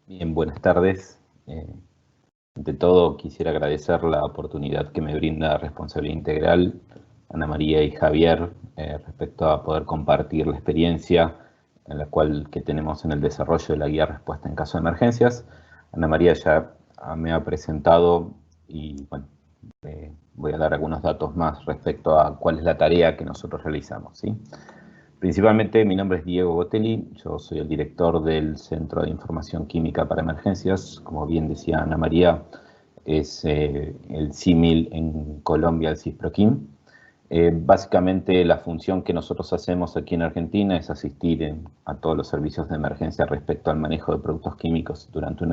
Bien, buenas tardes. Ante todo, quisiera agradecer la oportunidad que me brinda Responsabilidad Integral, Ana María y Javier, respecto a poder compartir la experiencia en la cual que tenemos en el desarrollo de la guía respuesta en caso de emergencias. Ana María ya me ha presentado y bueno, voy a dar algunos datos más respecto a cuál es la tarea que nosotros realizamos, ¿sí? Principalmente, mi nombre es Diego Botelli, yo soy el director del Centro de Información Química para Emergencias. Como bien decía Ana María, es el símil en Colombia, el CISPROQUIM. Básicamente, la función que nosotros hacemos aquí en Argentina es asistir a todos los servicios de emergencia respecto al manejo de productos químicos durante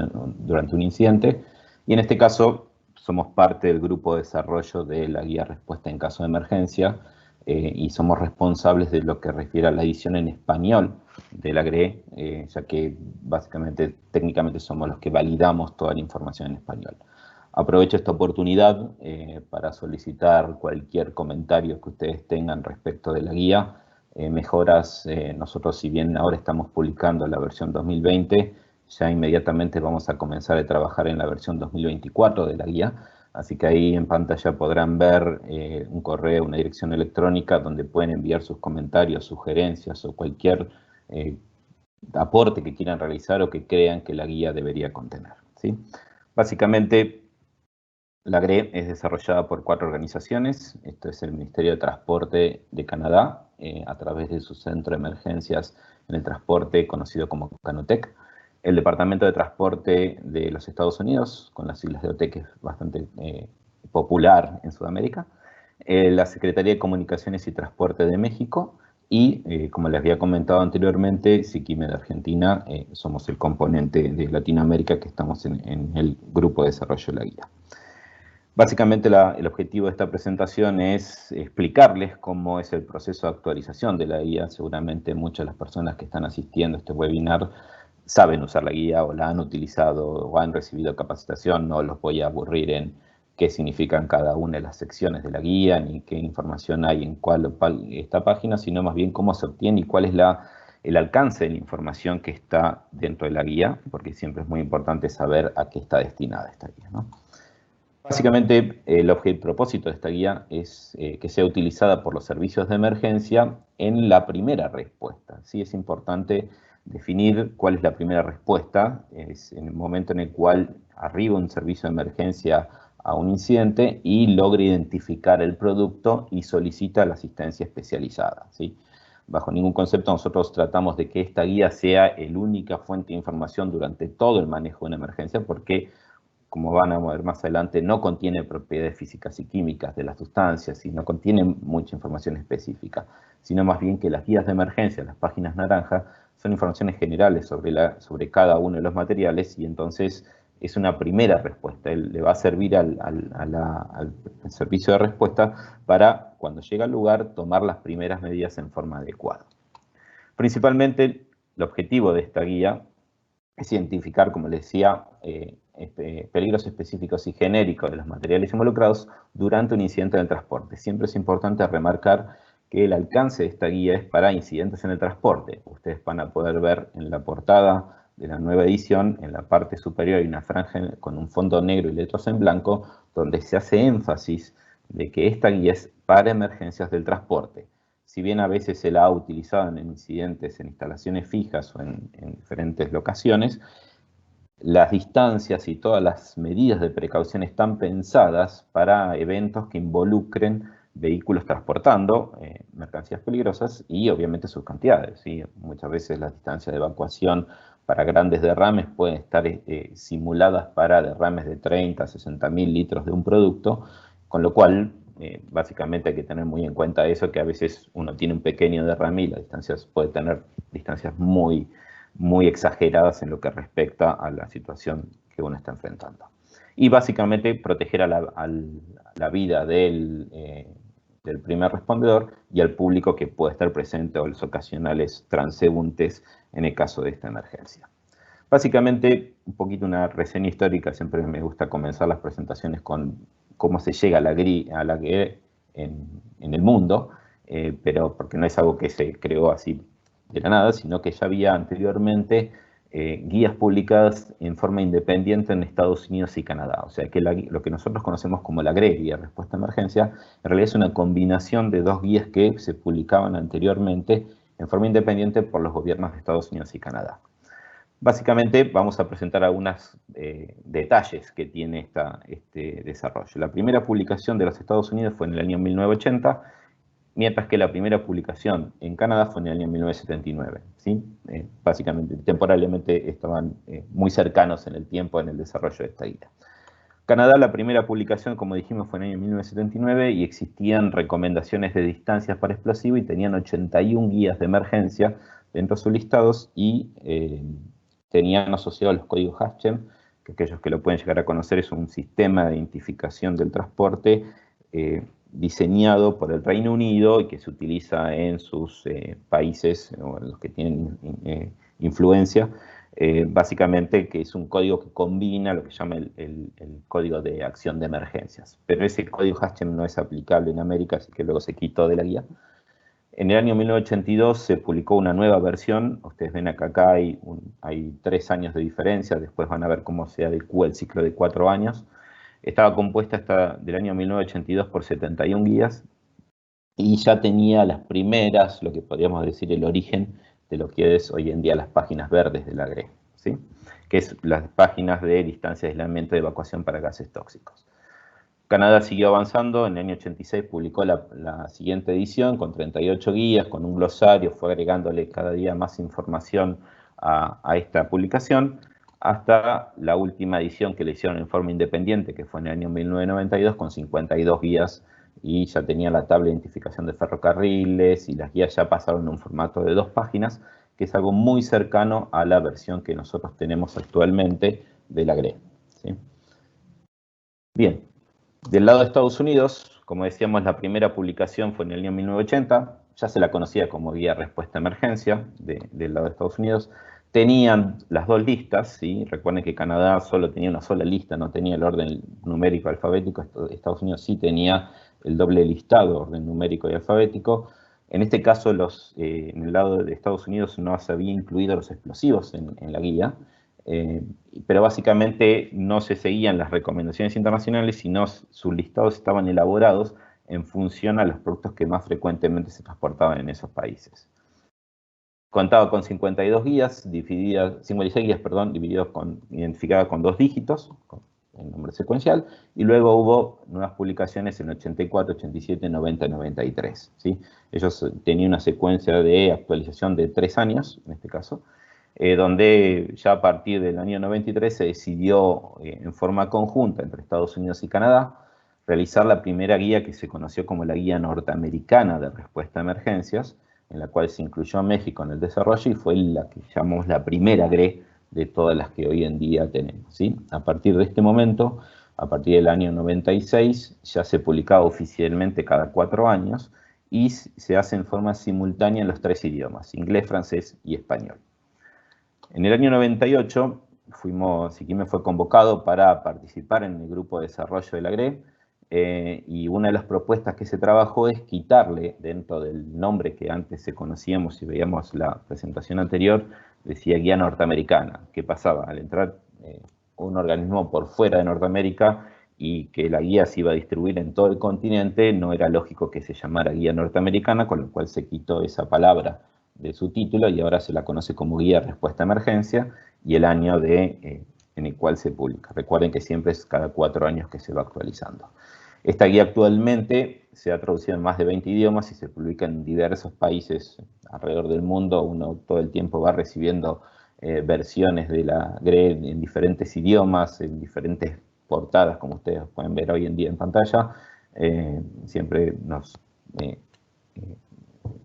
un incidente. Y en este caso, somos parte del grupo de desarrollo de la guía respuesta en caso de emergencia, y somos responsables de lo que refiere a la edición en español de la GRE, ya que básicamente, técnicamente somos los que validamos toda la información en español. Aprovecho esta oportunidad para solicitar cualquier comentario que ustedes tengan respecto de la guía, mejoras. Nosotros, si bien ahora estamos publicando la versión 2020, ya inmediatamente vamos a comenzar a trabajar en la versión 2024 de la guía. Así que ahí en pantalla podrán ver un correo, una dirección electrónica donde pueden enviar sus comentarios, sugerencias o cualquier aporte que quieran realizar o que crean que la guía debería contener, ¿sí? Básicamente, la GRE es desarrollada por 4 organizaciones. Esto es el Ministerio de Transporte de Canadá, a través de su centro de emergencias en el transporte conocido como Canotec. El Departamento de Transporte de los Estados Unidos, con las siglas de OT, que es bastante popular en Sudamérica. La Secretaría de Comunicaciones y Transporte de México. Y, como les había comentado anteriormente, SIQUIME de Argentina. Somos el componente de Latinoamérica que estamos en el grupo de desarrollo de la guía. Básicamente el objetivo de esta presentación es explicarles cómo es el proceso de actualización de la guía. Seguramente muchas de las personas que están asistiendo a este webinar saben usar la guía o la han utilizado o han recibido capacitación. No los voy a aburrir en qué significan cada una de las secciones de la guía, ni qué información hay en cuál esta página, sino más bien cómo se obtiene y cuál es el alcance de la información que está dentro de la guía, porque siempre es muy importante saber a qué está destinada esta guía, ¿no? Básicamente, el propósito de esta guía es que sea utilizada por los servicios de emergencia en la primera respuesta. Sí, es importante definir cuál es la primera respuesta. Es en el momento en el cual arriba un servicio de emergencia a un incidente y logra identificar el producto y solicita la asistencia especializada, ¿sí? Bajo ningún concepto nosotros tratamos de que esta guía sea la única fuente de información durante todo el manejo de una emergencia, porque, como van a ver más adelante, no contiene propiedades físicas y químicas de las sustancias y no contiene mucha información específica, sino más bien que las guías de emergencia, las páginas naranjas, son informaciones generales sobre cada uno de los materiales, y entonces es una primera respuesta. Le va a servir al servicio de respuesta para, cuando llega al lugar, tomar las primeras medidas en forma adecuada. Principalmente, el objetivo de esta guía es identificar, como les decía, peligros específicos y genéricos de los materiales involucrados durante un incidente en el transporte. Siempre es importante remarcar que el alcance de esta guía es para incidentes en el transporte. Ustedes van a poder ver en la portada de la nueva edición, en la parte superior hay una franja con un fondo negro y letras en blanco, donde se hace énfasis de que esta guía es para emergencias del transporte. Si bien a veces se la ha utilizado en incidentes en instalaciones fijas o en diferentes locaciones, las distancias y todas las medidas de precaución están pensadas para eventos que involucren vehículos transportando mercancías peligrosas y obviamente sus cantidades, ¿sí? Muchas veces las distancias de evacuación para grandes derrames pueden estar simuladas para derrames de 30 a 60.000 litros de un producto, con lo cual básicamente hay que tener muy en cuenta eso, que a veces uno tiene un pequeño derrame y las distancias puede tener distancias muy exageradas en lo que respecta a la situación que uno está enfrentando. Y básicamente proteger a la vida del primer respondedor y al público que puede estar presente o los ocasionales transeúntes en el caso de esta emergencia. Básicamente, un poquito una reseña histórica. Siempre me gusta comenzar las presentaciones con cómo se llega a la GRE en el mundo, pero porque no es algo que se creó así de la nada, sino que ya había anteriormente guías publicadas en forma independiente en Estados Unidos y Canadá. O sea que lo que nosotros conocemos como la GRE, Guía de Respuesta a Emergencia, en realidad es una combinación de dos guías que se publicaban anteriormente en forma independiente por los gobiernos de Estados Unidos y Canadá. Básicamente vamos a presentar algunos detalles que tiene este desarrollo. La primera publicación de los Estados Unidos fue en el año 1980, mientras que la primera publicación en Canadá fue en el año 1979. ¿Sí? Básicamente, temporalmente estaban muy cercanos en el tiempo en el desarrollo de esta guía. Canadá, la primera publicación, como dijimos, fue en el año 1979 y existían recomendaciones de distancias para explosivos y tenían 81 guías de emergencia dentro de sus listados y tenían asociados los códigos HACHEM, que aquellos que lo pueden llegar a conocer es un sistema de identificación del transporte diseñado por el Reino Unido y que se utiliza en sus países, o en los que tienen influencia, básicamente que es un código que combina lo que se llama el código de acción de emergencias. Pero ese código HACHEM no es aplicable en América, así que luego se quitó de la guía. En el año 1982 se publicó una nueva versión. Ustedes ven acá hay 3 años de diferencia, después van a ver cómo se adecua el ciclo de 4 años. Estaba compuesta hasta del año 1982 por 71 guías y ya tenía las primeras, lo que podríamos decir el origen de lo que es hoy en día las páginas verdes de la GRE, ¿sí? Que es las páginas de distancia de aislamiento y evacuación para gases tóxicos. Canadá siguió avanzando, en el año 86 publicó la siguiente edición con 38 guías, con un glosario, fue agregándole cada día más información a esta publicación, hasta la última edición que le hicieron en forma independiente, que fue en el año 1992, con 52 guías, y ya tenía la tabla de identificación de ferrocarriles, y las guías ya pasaron a un formato de 2 páginas, que es algo muy cercano a la versión que nosotros tenemos actualmente de la GRE, ¿sí? Bien. Del lado de Estados Unidos, como decíamos, la primera publicación fue en el año 1980, ya se la conocía como guía respuesta a emergencia del lado de Estados Unidos. Tenían las 2 listas, ¿sí? Recuerden que Canadá solo tenía una sola lista, no tenía el orden numérico alfabético. Estados Unidos sí tenía el doble listado, orden numérico y alfabético. En este caso, en el lado de Estados Unidos no se había incluido los explosivos en la guía. Pero básicamente no se seguían las recomendaciones internacionales, sino sus listados estaban elaborados en función a los productos que más frecuentemente se transportaban en esos países. Contaba con 52 guías, 56 guías, identificadas con 2 dígitos, en nombre secuencial, y luego hubo nuevas publicaciones en 84, 87, 90 y 93. ¿Sí? Ellos tenían una secuencia de actualización de 3 años, en este caso, donde ya a partir del año 93 se decidió en forma conjunta entre Estados Unidos y Canadá realizar la primera guía que se conoció como la Guía Norteamericana de Respuesta a Emergencias, en la cual se incluyó a México en el desarrollo y fue la que llamamos la primera GRE de todas las que hoy en día tenemos, ¿sí? A partir de este momento, a partir del año 96, ya se publicaba oficialmente cada 4 años y se hace en forma simultánea en los 3 idiomas, inglés, francés y español. En el año 98, Siquirres fue convocado para participar en el grupo de desarrollo de la GRE, y una de las propuestas que se trabajó es quitarle, dentro del nombre que antes se conocíamos y veíamos la presentación anterior, decía Guía Norteamericana. ¿Qué pasaba? Al entrar un organismo por fuera de Norteamérica y que la guía se iba a distribuir en todo el continente, no era lógico que se llamara Guía Norteamericana, con lo cual se quitó esa palabra de su título y ahora se la conoce como Guía Respuesta a Emergencia y el año en el cual se publica. Recuerden que siempre es cada 4 años que se va actualizando. Esta guía actualmente se ha traducido en más de 20 idiomas y se publica en diversos países alrededor del mundo. Uno todo el tiempo va recibiendo versiones de la GRE en diferentes idiomas, en diferentes portadas, como ustedes pueden ver hoy en día en pantalla. Siempre nos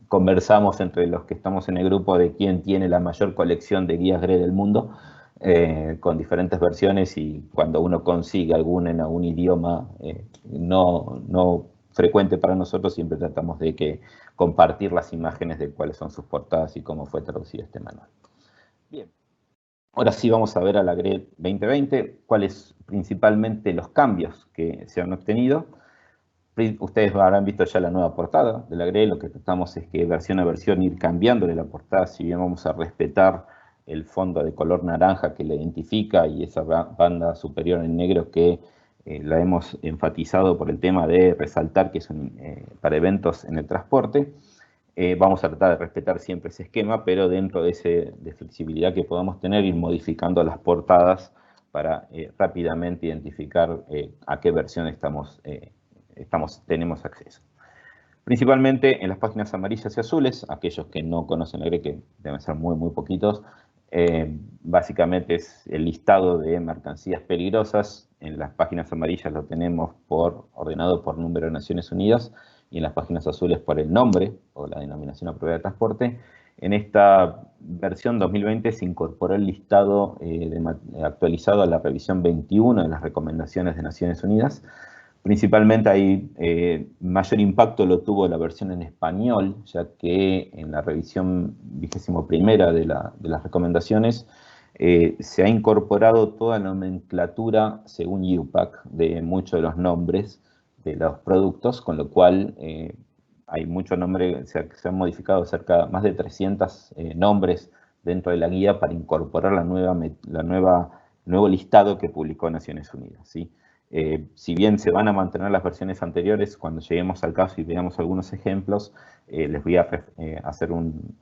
conversamos entre los que estamos en el grupo de quién tiene la mayor colección de guías GRE del mundo, con diferentes versiones, y cuando uno consigue alguna en algún idioma no frecuente para nosotros, siempre tratamos de compartir las imágenes de cuáles son sus portadas y cómo fue traducido este manual. Bien, ahora sí vamos a ver a la GRE 2020, cuáles principalmente los cambios que se han obtenido. Ustedes habrán visto ya la nueva portada de la GRE. Lo que tratamos es que versión a versión ir cambiándole la portada, si bien vamos a respetar el fondo de color naranja que la identifica y esa banda superior en negro que la hemos enfatizado por el tema de resaltar que son para eventos en el transporte. Vamos a tratar de respetar siempre ese esquema, pero dentro de flexibilidad que podamos tener, ir modificando las portadas para rápidamente identificar a qué versión tenemos acceso. Principalmente en las páginas amarillas y azules, aquellos que no conocen la GRE, que deben ser muy, muy poquitos, básicamente es el listado de mercancías peligrosas. En las páginas amarillas lo tenemos ordenado por número de Naciones Unidas, y en las páginas azules por el nombre o la denominación aprobada de transporte. En esta versión 2020 se incorporó el listado actualizado a la revisión 21 de las recomendaciones de Naciones Unidas. Principalmente ahí mayor impacto lo tuvo la versión en español, ya que en la revisión 21ª de las recomendaciones se ha incorporado toda la nomenclatura según IUPAC de muchos de los nombres de los productos, con lo cual hay muchos nombres, se han modificado más de 300 nombres dentro de la guía para incorporar nuevo listado que publicó Naciones Unidas, ¿sí? Si bien se van a mantener las versiones anteriores, cuando lleguemos al caso y veamos algunos ejemplos, les voy a hacer un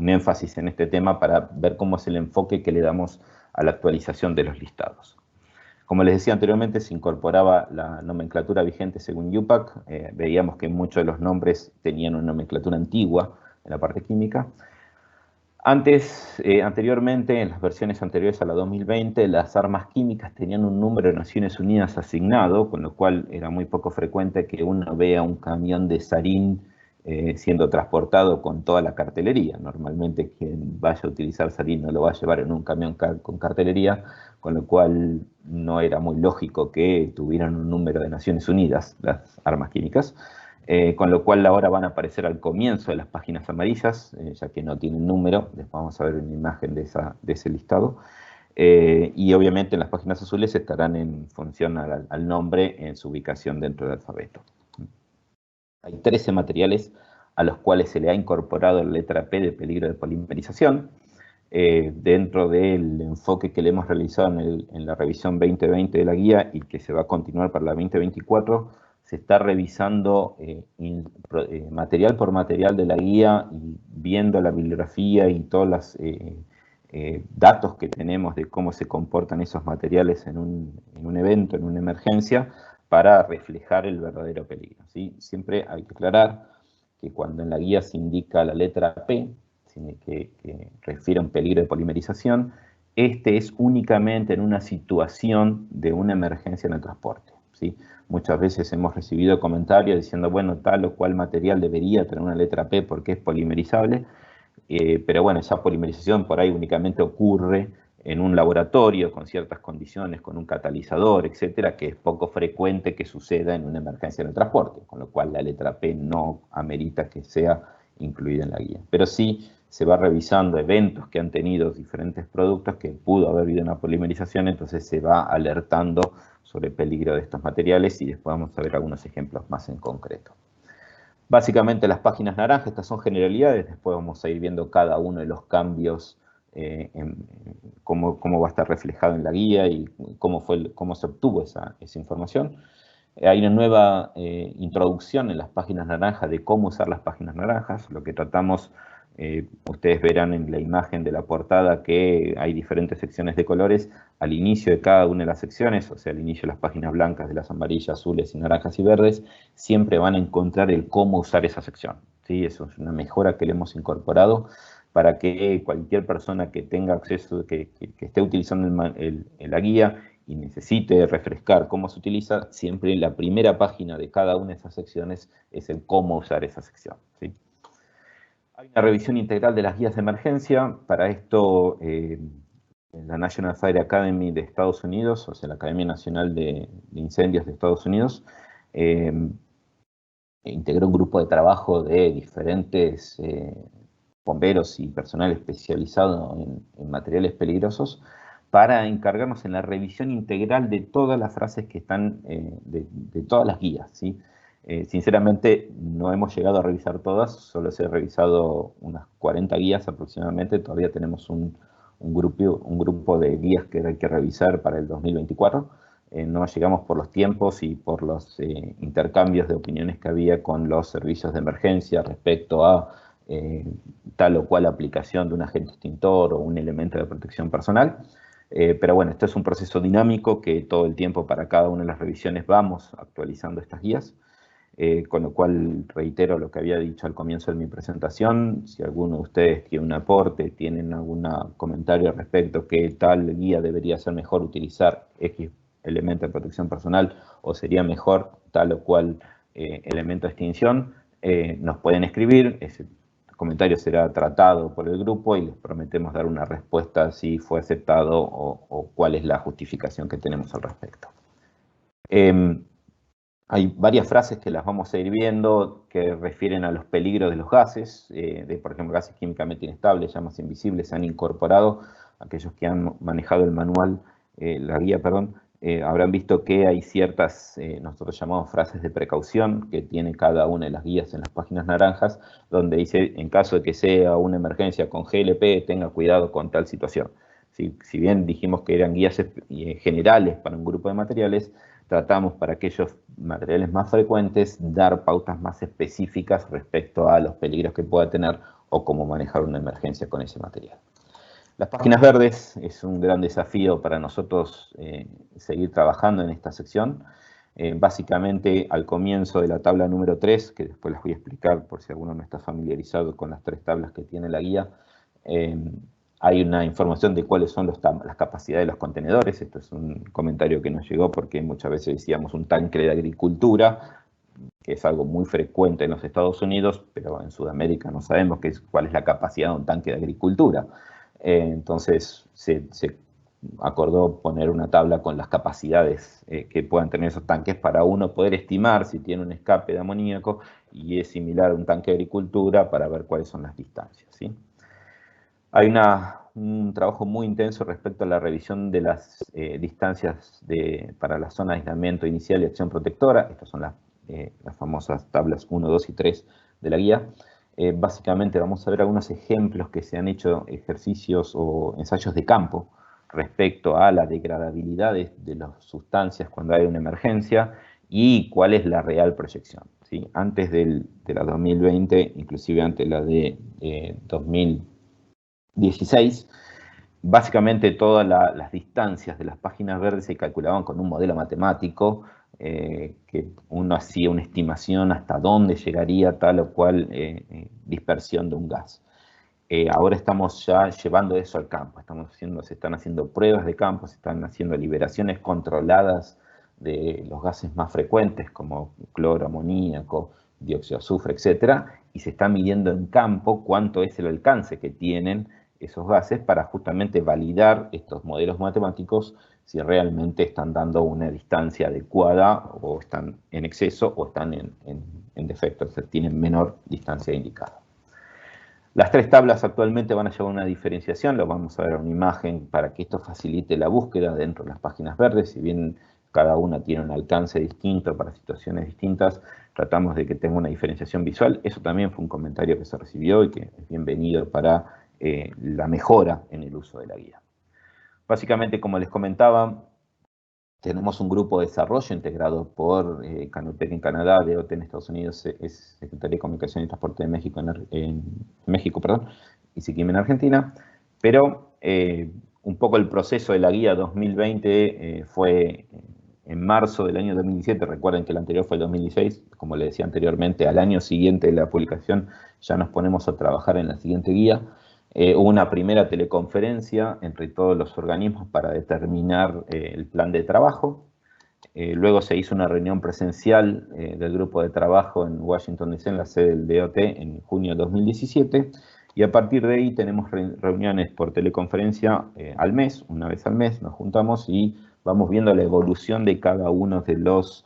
énfasis en este tema para ver cómo es el enfoque que le damos a la actualización de los listados. Como les decía anteriormente, se incorporaba la nomenclatura vigente según IUPAC. Veíamos que muchos de los nombres tenían una nomenclatura antigua en la parte química. Anteriormente, en las versiones anteriores a la 2020, las armas químicas tenían un número de Naciones Unidas asignado, con lo cual era muy poco frecuente que uno vea un camión de sarín siendo transportado con toda la cartelería. Normalmente quien vaya a utilizar sarín no lo va a llevar en un camión con cartelería, con lo cual no era muy lógico que tuvieran un número de Naciones Unidas las armas químicas. Con lo cual ahora van a aparecer al comienzo de las páginas amarillas, ya que no tienen número. Después vamos a ver una imagen de ese listado. Y obviamente en las páginas azules estarán en función al nombre en su ubicación dentro del alfabeto. Hay 13 materiales a los cuales se le ha incorporado la letra P de peligro de polimerización. Dentro del enfoque que le hemos realizado en la revisión 2020 de la guía y que se va a continuar para la 2024, se está revisando material por material de la guía y viendo la bibliografía y todos los datos que tenemos de cómo se comportan esos materiales en un evento, en una emergencia, para reflejar el verdadero peligro, ¿sí? Siempre hay que aclarar que cuando en la guía se indica la letra P, que refiere a un peligro de polimerización, este es únicamente en una situación de una emergencia en el transporte, ¿sí? Muchas veces hemos recibido comentarios diciendo, bueno, tal o cual material debería tener una letra P porque es polimerizable, pero bueno, esa polimerización por ahí únicamente ocurre en un laboratorio con ciertas condiciones, con un catalizador, etcétera, que es poco frecuente que suceda en una emergencia en el transporte, con lo cual la letra P no amerita que sea incluida en la guía. Pero sí se va revisando eventos que han tenido diferentes productos que pudo haber habido una polimerización, entonces se va alertando sobre el peligro de estos materiales y después vamos a ver algunos ejemplos más en concreto. Básicamente las páginas naranjas, estas son generalidades, después vamos a ir viendo cada uno de los cambios, cómo va a estar reflejado en la guía y cómo se obtuvo esa información. Hay una nueva introducción en las páginas naranjas de cómo usar las páginas naranjas. Lo que tratamos, ustedes verán en la imagen de la portada que hay diferentes secciones de colores al inicio de cada una de las secciones, o sea, al inicio de las páginas blancas, de las amarillas, azules, y naranjas y verdes, siempre van a encontrar el cómo usar esa sección, ¿sí? Eso es una mejora que le hemos incorporado para que cualquier persona que tenga acceso, que esté utilizando la guía y necesite refrescar cómo se utiliza, siempre la primera página de cada una de esas secciones es el cómo usar esa sección, ¿sí? Hay una revisión integral de las guías de emergencia. Para esto, la National Fire Academy de Estados Unidos, o sea, la Academia Nacional de Incendios de Estados Unidos, integró un grupo de trabajo de diferentes bomberos y personal especializado en materiales peligrosos para encargarnos en la revisión integral de todas las frases que están, de todas las guías, ¿sí? Sinceramente, no hemos llegado a revisar todas, solo se he revisado unas 40 guías aproximadamente, todavía tenemos un grupo de guías que hay que revisar para el 2024. No llegamos por los tiempos y por los intercambios de opiniones que había con los servicios de emergencia respecto a tal o cual aplicación de un agente extintor o un elemento de protección personal. Pero bueno, esto es un proceso dinámico que todo el tiempo para cada una de las revisiones vamos actualizando estas guías. Con lo cual reitero lo que había dicho al comienzo de mi presentación. Si alguno de ustedes tiene un aporte, tienen algún comentario al respecto, que tal guía debería ser mejor utilizar X elemento de protección personal o sería mejor tal o cual elemento de extinción, nos pueden escribir. Ese comentario será tratado por el grupo y les prometemos dar una respuesta si fue aceptado o cuál es la justificación que tenemos al respecto. Hay varias frases que las vamos a ir viendo que refieren a los peligros de los gases, por ejemplo, gases químicamente inestables, llamas invisibles, se han incorporado. Aquellos que han manejado el manual, la guía, perdón, habrán visto que hay ciertas, nosotros llamamos frases de precaución, que tiene cada una de las guías en las páginas naranjas, donde dice, en caso de que sea una emergencia con GLP, tenga cuidado con tal situación. Si bien dijimos que eran guías generales para un grupo de materiales, tratamos para aquellos materiales más frecuentes dar pautas más específicas respecto a los peligros que pueda tener o cómo manejar una emergencia con ese material. Las páginas verdes es un gran desafío para nosotros seguir trabajando en esta sección. Básicamente, al comienzo de la tabla número 3, que después les voy a explicar por si alguno no está familiarizado con las 3 tablas que tiene la guía, hay una información de cuáles son las capacidades de los contenedores. Esto es un comentario que nos llegó porque muchas veces decíamos un tanque de agricultura, que es algo muy frecuente en los Estados Unidos, pero en Sudamérica no sabemos cuál es la capacidad de un tanque de agricultura. Entonces se acordó poner una tabla con las capacidades que puedan tener esos tanques para uno poder estimar si tiene un escape de amoníaco y es similar a un tanque de agricultura para ver cuáles son las distancias, ¿sí? Hay un trabajo muy intenso respecto a la revisión de las distancias para la zona de aislamiento inicial y acción protectora. Estas son las famosas tablas 1, 2 y 3 de la guía. Básicamente vamos a ver algunos ejemplos que se han hecho ejercicios o ensayos de campo respecto a la degradabilidad de las sustancias cuando hay una emergencia y cuál es la real proyección, ¿sí? Antes de la 2020, inclusive antes de la de 2016, básicamente todas las distancias de las páginas verdes se calculaban con un modelo matemático que uno hacía una estimación hasta dónde llegaría tal o cual dispersión de un gas. Ahora estamos ya llevando eso al campo, se están haciendo pruebas de campo, se están haciendo liberaciones controladas de los gases más frecuentes como cloro, amoníaco, dióxido de azufre, etc. Y se está midiendo en campo cuánto es el alcance que tienen esos gases para justamente validar estos modelos matemáticos si realmente están dando una distancia adecuada o están en exceso o están en defecto, o sea, tienen menor distancia indicada. Las 3 tablas actualmente van a llevar una diferenciación, lo vamos a ver en una imagen para que esto facilite la búsqueda dentro de las páginas verdes. Si bien cada una tiene un alcance distinto para situaciones distintas, tratamos de que tenga una diferenciación visual. Eso también fue un comentario que se recibió y que es bienvenido para la mejora en el uso de la guía. Básicamente, como les comentaba, tenemos un grupo de desarrollo integrado por Canutec en Canadá, DOT en Estados Unidos, es Secretaría de Comunicación y Transporte de México en México, y SICIM en Argentina, pero un poco el proceso de la guía 2020 fue en marzo del año 2017, recuerden que el anterior fue el 2016, como les decía anteriormente, al año siguiente de la publicación ya nos ponemos a trabajar en la siguiente guía. Hubo una primera teleconferencia entre todos los organismos para determinar el plan de trabajo. Luego se hizo una reunión presencial del grupo de trabajo en Washington DC, en la sede del DOT, en junio de 2017. Y a partir de ahí tenemos reuniones por teleconferencia al mes, una vez al mes nos juntamos y vamos viendo la evolución de cada uno de los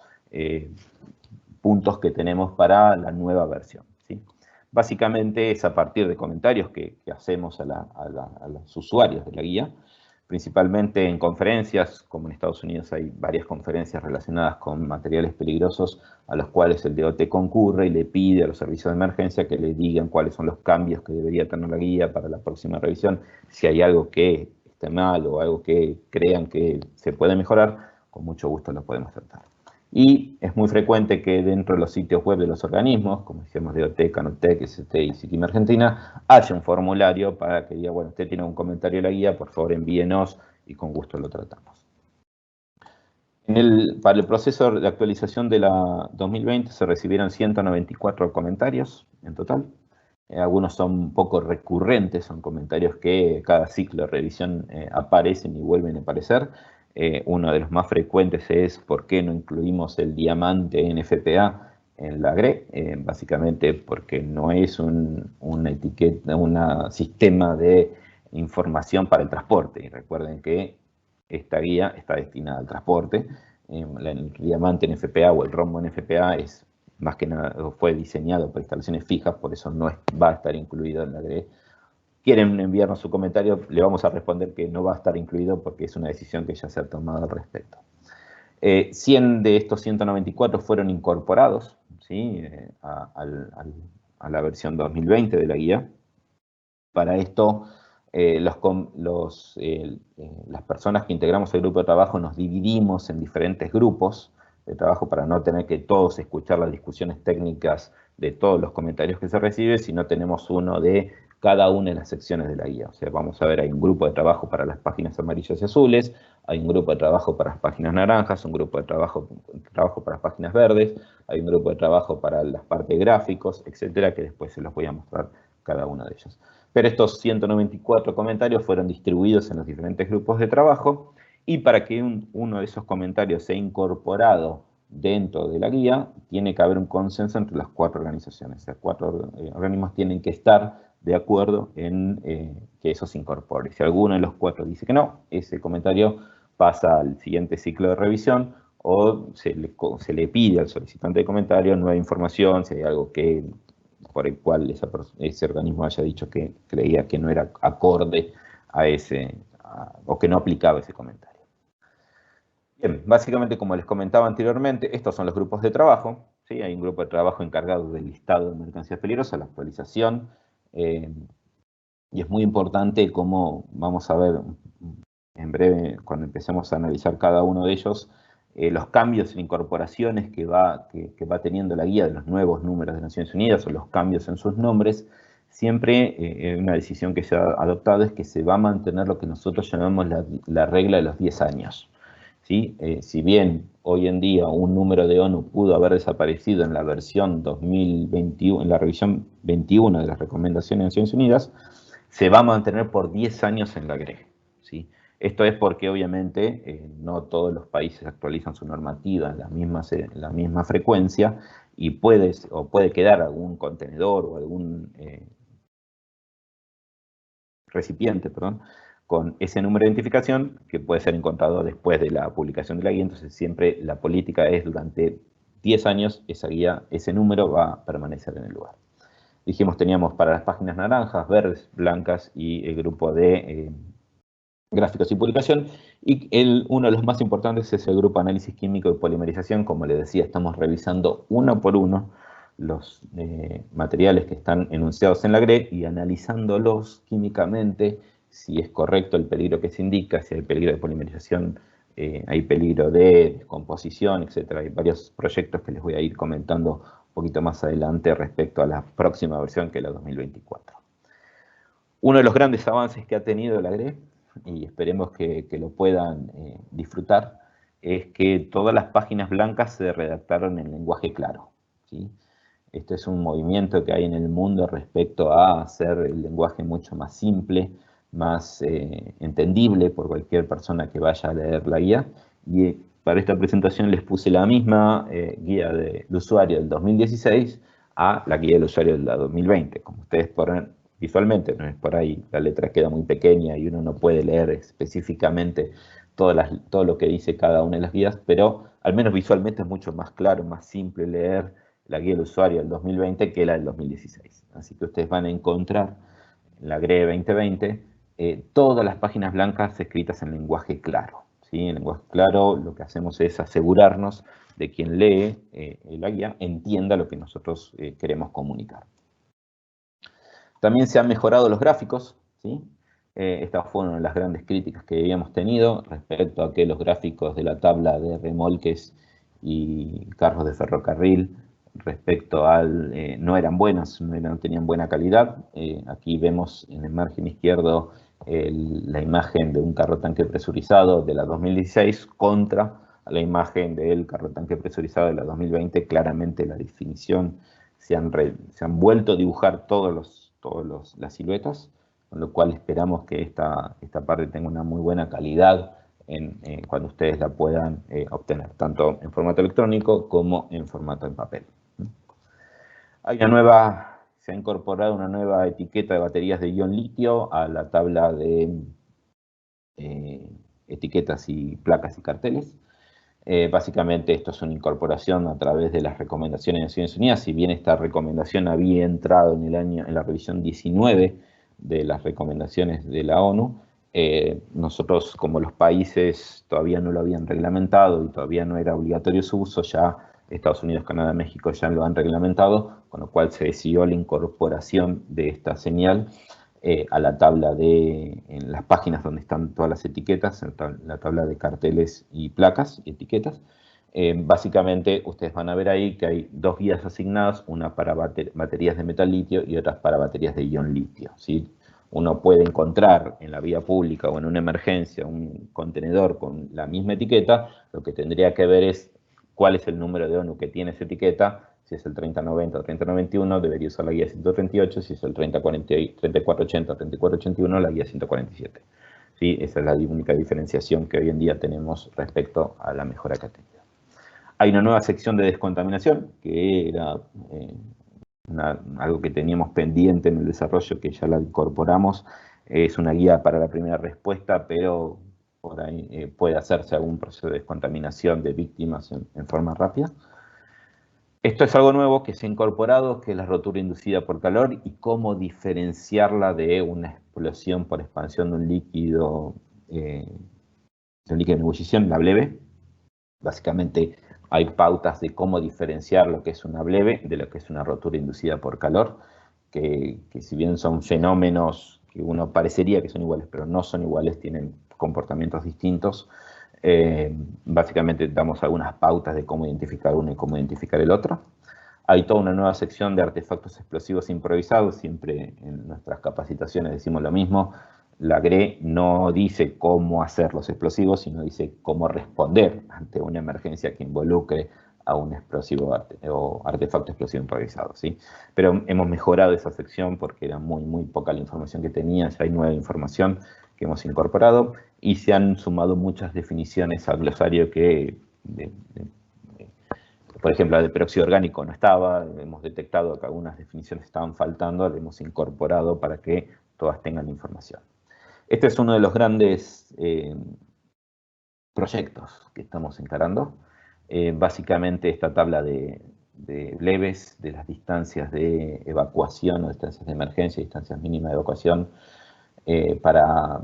puntos que tenemos para la nueva versión, ¿sí? Básicamente es a partir de comentarios que hacemos a los usuarios de la guía, principalmente en conferencias, como en Estados Unidos hay varias conferencias relacionadas con materiales peligrosos a los cuales el DOT concurre y le pide a los servicios de emergencia que le digan cuáles son los cambios que debería tener la guía para la próxima revisión, si hay algo que esté mal o algo que crean que se puede mejorar, con mucho gusto lo podemos tratar. Y es muy frecuente que dentro de los sitios web de los organismos, como decíamos DOT, Canutec, ST y CITIM Argentina, haya un formulario para que diga, bueno, usted tiene un comentario de la guía, por favor envíenos y con gusto lo tratamos. Para el proceso de actualización de la 2020 se recibieron 194 comentarios en total. Algunos son un poco recurrentes, son comentarios que cada ciclo de revisión aparecen y vuelven a aparecer. Uno de los más frecuentes es ¿por qué no incluimos el diamante NFPA en la GRE? Básicamente porque no es una etiqueta, un sistema de información para el transporte. Y recuerden que esta guía está destinada al transporte. El diamante NFPA o el rombo NFPA es más que nada fue diseñado para instalaciones fijas, por eso no va a estar incluido en la GRE. Quieren enviarnos su comentario, le vamos a responder que no va a estar incluido porque es una decisión que ya se ha tomado al respecto. 100 de estos 194 fueron incorporados, ¿sí? a la versión 2020 de la guía. Para esto, las personas que integramos el grupo de trabajo nos dividimos en diferentes grupos de trabajo para no tener que todos escuchar las discusiones técnicas de todos los comentarios que se reciben, sino tenemos uno de cada una de las secciones de la guía. O sea, vamos a ver, hay un grupo de trabajo para las páginas amarillas y azules, hay un grupo de trabajo para las páginas naranjas, un grupo de trabajo para las páginas verdes, hay un grupo de trabajo para las partes gráficos, etcétera, que después se los voy a mostrar cada uno de ellos. Pero estos 194 comentarios fueron distribuidos en los diferentes grupos de trabajo y para que uno de esos comentarios sea incorporado dentro de la guía, tiene que haber un consenso entre las 4 organizaciones. O sea, 4 organismos tienen que estar de acuerdo en que eso se incorpore. Si alguno de los 4 dice que no, ese comentario pasa al siguiente ciclo de revisión o se le pide al solicitante de comentario nueva información, si hay algo que por el cual ese organismo haya dicho que creía que no era acorde a o que no aplicaba ese comentario. Bien, básicamente como les comentaba anteriormente, estos son los grupos de trabajo, ¿sí? Hay un grupo de trabajo encargado del listado de mercancías peligrosas, la actualización, y es muy importante como vamos a ver en breve cuando empecemos a analizar cada uno de ellos, los cambios e incorporaciones que va teniendo la guía de los nuevos números de Naciones Unidas o los cambios en sus nombres, siempre una decisión que se ha adoptado es que se va a mantener lo que nosotros llamamos la regla de los 10 años. ¿Sí? Si bien hoy en día un número de ONU pudo haber desaparecido en la versión 2021, en la revisión 21 de las recomendaciones de Naciones Unidas, se va a mantener por 10 años en la GRE. ¿Sí? Esto es porque obviamente no todos los países actualizan su normativa en la misma frecuencia y puede quedar algún contenedor o algún recipiente, perdón, con ese número de identificación que puede ser encontrado después de la publicación de la guía. Entonces siempre la política es durante 10 años esa guía, ese número va a permanecer en el lugar. Dijimos teníamos para las páginas naranjas, verdes, blancas y el grupo de gráficos y publicación, y uno de los más importantes es el grupo de análisis químico y polimerización. Como les decía, estamos revisando uno por uno los materiales que están enunciados en la GRE y analizándolos químicamente, si es correcto el peligro que se indica, si hay peligro de polimerización, hay peligro de descomposición, etc. Hay varios proyectos que les voy a ir comentando un poquito más adelante respecto a la próxima versión, que es la 2024. Uno de los grandes avances que ha tenido la GRE, y esperemos que lo puedan disfrutar, es que todas las páginas blancas se redactaron en lenguaje claro, ¿sí? Esto es un movimiento que hay en el mundo respecto a hacer el lenguaje mucho más simple, más entendible por cualquier persona que vaya a leer la guía. Y para esta presentación les puse la misma guía del usuario del 2016 a la guía del usuario del 2020. Como ustedes podrán visualmente, no es por ahí, la letra queda muy pequeña y uno no puede leer específicamente todo lo que dice cada una de las guías, pero al menos visualmente es mucho más claro, más simple leer la guía del usuario del 2020 que la del 2016. Así que ustedes van a encontrar en la GRE 2020 todas las páginas blancas escritas en lenguaje claro, ¿sí? En lenguaje claro lo que hacemos es asegurarnos de quien lee la guía entienda lo que nosotros queremos comunicar. También se han mejorado los gráficos, ¿sí? Esta fue una de las grandes críticas que habíamos tenido respecto a que los gráficos de la tabla de remolques y carros de ferrocarril respecto al no eran buenas, no tenían buena calidad. Aquí vemos en el margen izquierdo la imagen de un carro tanque presurizado de la 2016 contra la imagen del carro tanque presurizado de la 2020. Claramente la definición se han vuelto a dibujar todas las siluetas, con lo cual esperamos que esta parte tenga una muy buena calidad cuando ustedes la puedan obtener, tanto en formato electrónico como en formato en papel. Se ha incorporado una nueva etiqueta de baterías de ion litio a la tabla de etiquetas y placas y carteles. Básicamente esto es una incorporación a través de las recomendaciones de Naciones Unidas. Si bien esta recomendación había entrado en la revisión 19 de las recomendaciones de la ONU, nosotros, como los países todavía no lo habían reglamentado y todavía no era obligatorio su uso, ya Estados Unidos, Canadá, México ya lo han reglamentado, con lo cual se decidió la incorporación de esta señal a la tabla en las páginas donde están todas las etiquetas, en la tabla de carteles y placas y etiquetas. Básicamente ustedes van a ver ahí que hay dos guías asignadas, una para baterías de metal litio y otras para baterías de ion litio, ¿sí? Uno puede encontrar en la vía pública o en una emergencia un contenedor con la misma etiqueta. Lo que tendría que ver es cuál es el número de ONU que tiene esa etiqueta. Si es el 3090 o 3091, debería usar la guía 138. Si es el 3480 o 3481, la guía 147. ¿Sí? Esa es la única diferenciación que hoy en día tenemos respecto a la mejora que ha tenido. Hay una nueva sección de descontaminación, que era algo que teníamos pendiente en el desarrollo, que ya la incorporamos. Es una guía para la primera respuesta, pero por ahí puede hacerse algún proceso de descontaminación de víctimas en forma rápida. Esto es algo nuevo que se ha incorporado, que es la rotura inducida por calor y cómo diferenciarla de una explosión por expansión de un líquido en ebullición, la bleve. Básicamente hay pautas de cómo diferenciar lo que es una bleve de lo que es una rotura inducida por calor, que si bien son fenómenos que uno parecería que son iguales, pero no son iguales, tienen comportamientos distintos. Básicamente damos algunas pautas de cómo identificar uno y cómo identificar el otro. Hay toda una nueva sección de artefactos explosivos improvisados. Siempre en nuestras capacitaciones decimos lo mismo. La GRE no dice cómo hacer los explosivos, sino dice cómo responder ante una emergencia que involucre a un explosivo o artefacto explosivo improvisado, ¿sí? Pero hemos mejorado esa sección porque era muy poca la información que tenía. Ya hay nueva información que hemos incorporado y se han sumado muchas definiciones al glosario que, por ejemplo, la de peróxido orgánico no estaba. Hemos detectado que algunas definiciones estaban faltando, la hemos incorporado para que todas tengan la información. Este es uno de los grandes proyectos que estamos encarando. Básicamente esta tabla de leves, de las distancias de evacuación o distancias de emergencia, distancias mínimas de evacuación para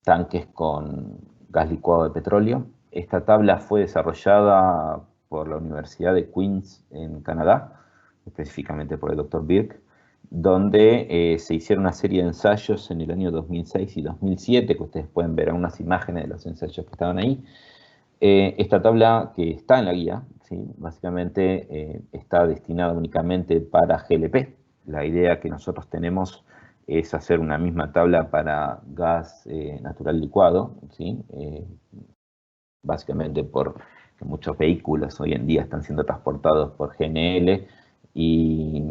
tanques con gas licuado de petróleo. Esta tabla fue desarrollada por la Universidad de Queens en Canadá, específicamente por el Dr. Birk, donde se hicieron una serie de ensayos en el año 2006 y 2007, que ustedes pueden ver unas imágenes de los ensayos que estaban ahí. Esta tabla que está en la guía, ¿sí? Básicamente está destinada únicamente para GLP. La idea que nosotros tenemos es hacer una misma tabla para gas natural licuado, ¿sí? Básicamente porque muchos vehículos hoy en día están siendo transportados por GNL y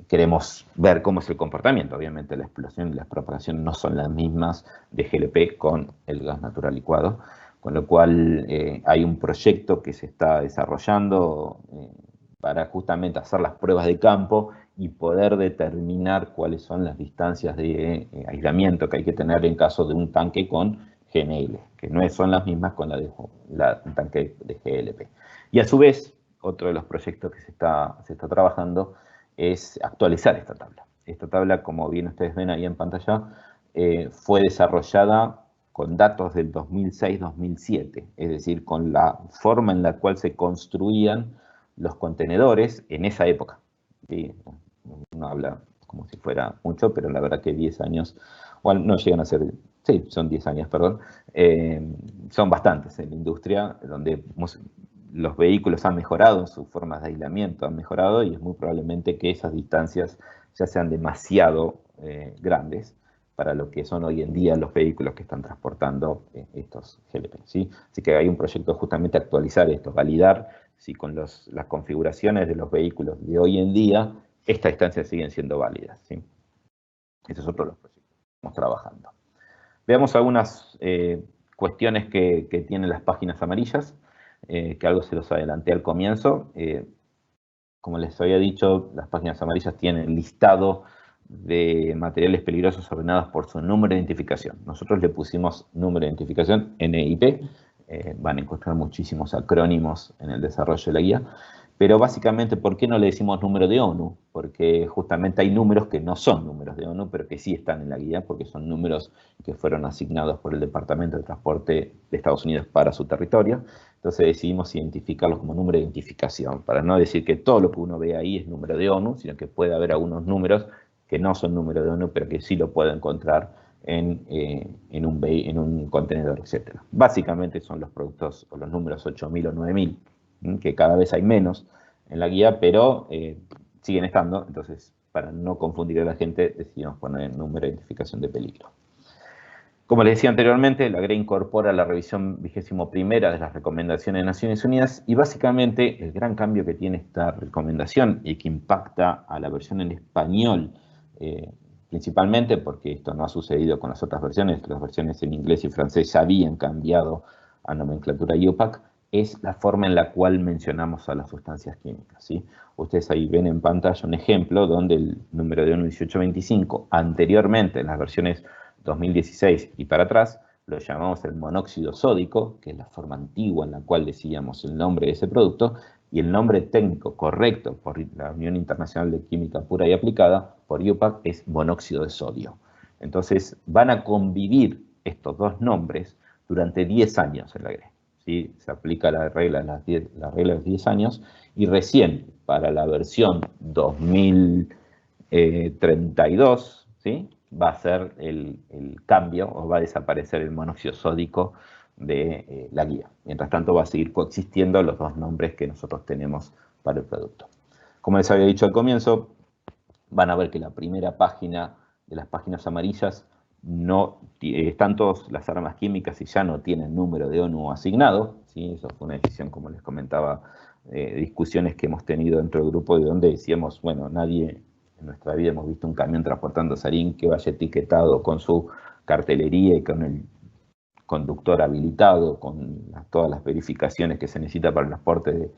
queremos ver cómo es el comportamiento. Obviamente la explosión y la propagación no son las mismas de GLP con el gas natural licuado, con lo cual hay un proyecto que se está desarrollando para justamente hacer las pruebas de campo y poder determinar cuáles son las distancias de aislamiento que hay que tener en caso de un tanque con GNL, que no son las mismas con un tanque de GLP. Y a su vez, otro de los proyectos que se está trabajando es actualizar esta tabla. Esta tabla, como bien ustedes ven ahí en pantalla, fue desarrollada con datos del 2006-2007, es decir, con la forma en la cual se construían los contenedores en esa época. ¿Sí? Uno habla como si fuera mucho, pero la verdad que 10 años, bueno, no llegan a ser, sí, son 10 años, perdón, son bastantes en la industria, donde los vehículos han mejorado, sus formas de aislamiento han mejorado, y es muy probablemente que esas distancias ya sean demasiado grandes para lo que son hoy en día los vehículos que están transportando estos GLP, ¿sí? Así que hay un proyecto justamente actualizar esto, validar si con las configuraciones de los vehículos de hoy en día estas distancias siguen siendo válidas, ¿sí? Ese es otro de los proyectos que estamos trabajando. Veamos algunas cuestiones que tienen las páginas amarillas, que algo se los adelanté al comienzo. Como les había dicho, las páginas amarillas tienen listado de materiales peligrosos ordenados por su número de identificación. Nosotros le pusimos número de identificación NIP, van a encontrar muchísimos acrónimos en el desarrollo de la guía, pero básicamente, ¿por qué no le decimos número de ONU? Porque justamente hay números que no son números de ONU, pero que sí están en la guía, porque son números que fueron asignados por el Departamento de Transporte de Estados Unidos para su territorio. Entonces decidimos identificarlos como número de identificación, para no decir que todo lo que uno ve ahí es número de ONU, sino que puede haber algunos números que no son número de ONU, pero que sí lo puede encontrar en un contenedor, etc. Básicamente son los productos o los números 8000 o 9000, que cada vez hay menos en la guía, pero siguen estando. Entonces, para no confundir a la gente, decidimos poner el número de identificación de peligro. Como les decía anteriormente, la GRE incorpora la revisión 21ª de las recomendaciones de Naciones Unidas, y básicamente el gran cambio que tiene esta recomendación y que impacta a la versión en español, principalmente porque esto no ha sucedido con las otras versiones, las versiones en inglés y francés ya habían cambiado a nomenclatura IUPAC, es la forma en la cual mencionamos a las sustancias químicas, ¿sí? Ustedes ahí ven en pantalla un ejemplo donde el número de ONU 1825, anteriormente en las versiones 2016 y para atrás, lo llamamos el monóxido sódico, que es la forma antigua en la cual decíamos el nombre de ese producto, y el nombre técnico correcto por la Unión Internacional de Química Pura y Aplicada, por IUPAC, es monóxido de sodio. Entonces, van a convivir estos dos nombres durante 10 años en la GRE. ¿Sí? Se aplica la regla de los 10 años, y recién para la versión 2032, ¿sí? Va a ser el cambio, o va a desaparecer el monóxido sódico de la guía. Mientras tanto, va a seguir coexistiendo los dos nombres que nosotros tenemos para el producto. Como les había dicho al comienzo, van a ver que la primera página de las páginas amarillas no están todas las armas químicas y ya no tienen número de ONU asignado, ¿sí? Eso fue una decisión, como les comentaba, discusiones que hemos tenido dentro del grupo, de donde decíamos, bueno, nadie en nuestra vida hemos visto un camión transportando sarín que vaya etiquetado con su cartelería y con el conductor habilitado, con todas las verificaciones que se necesita para el transporte de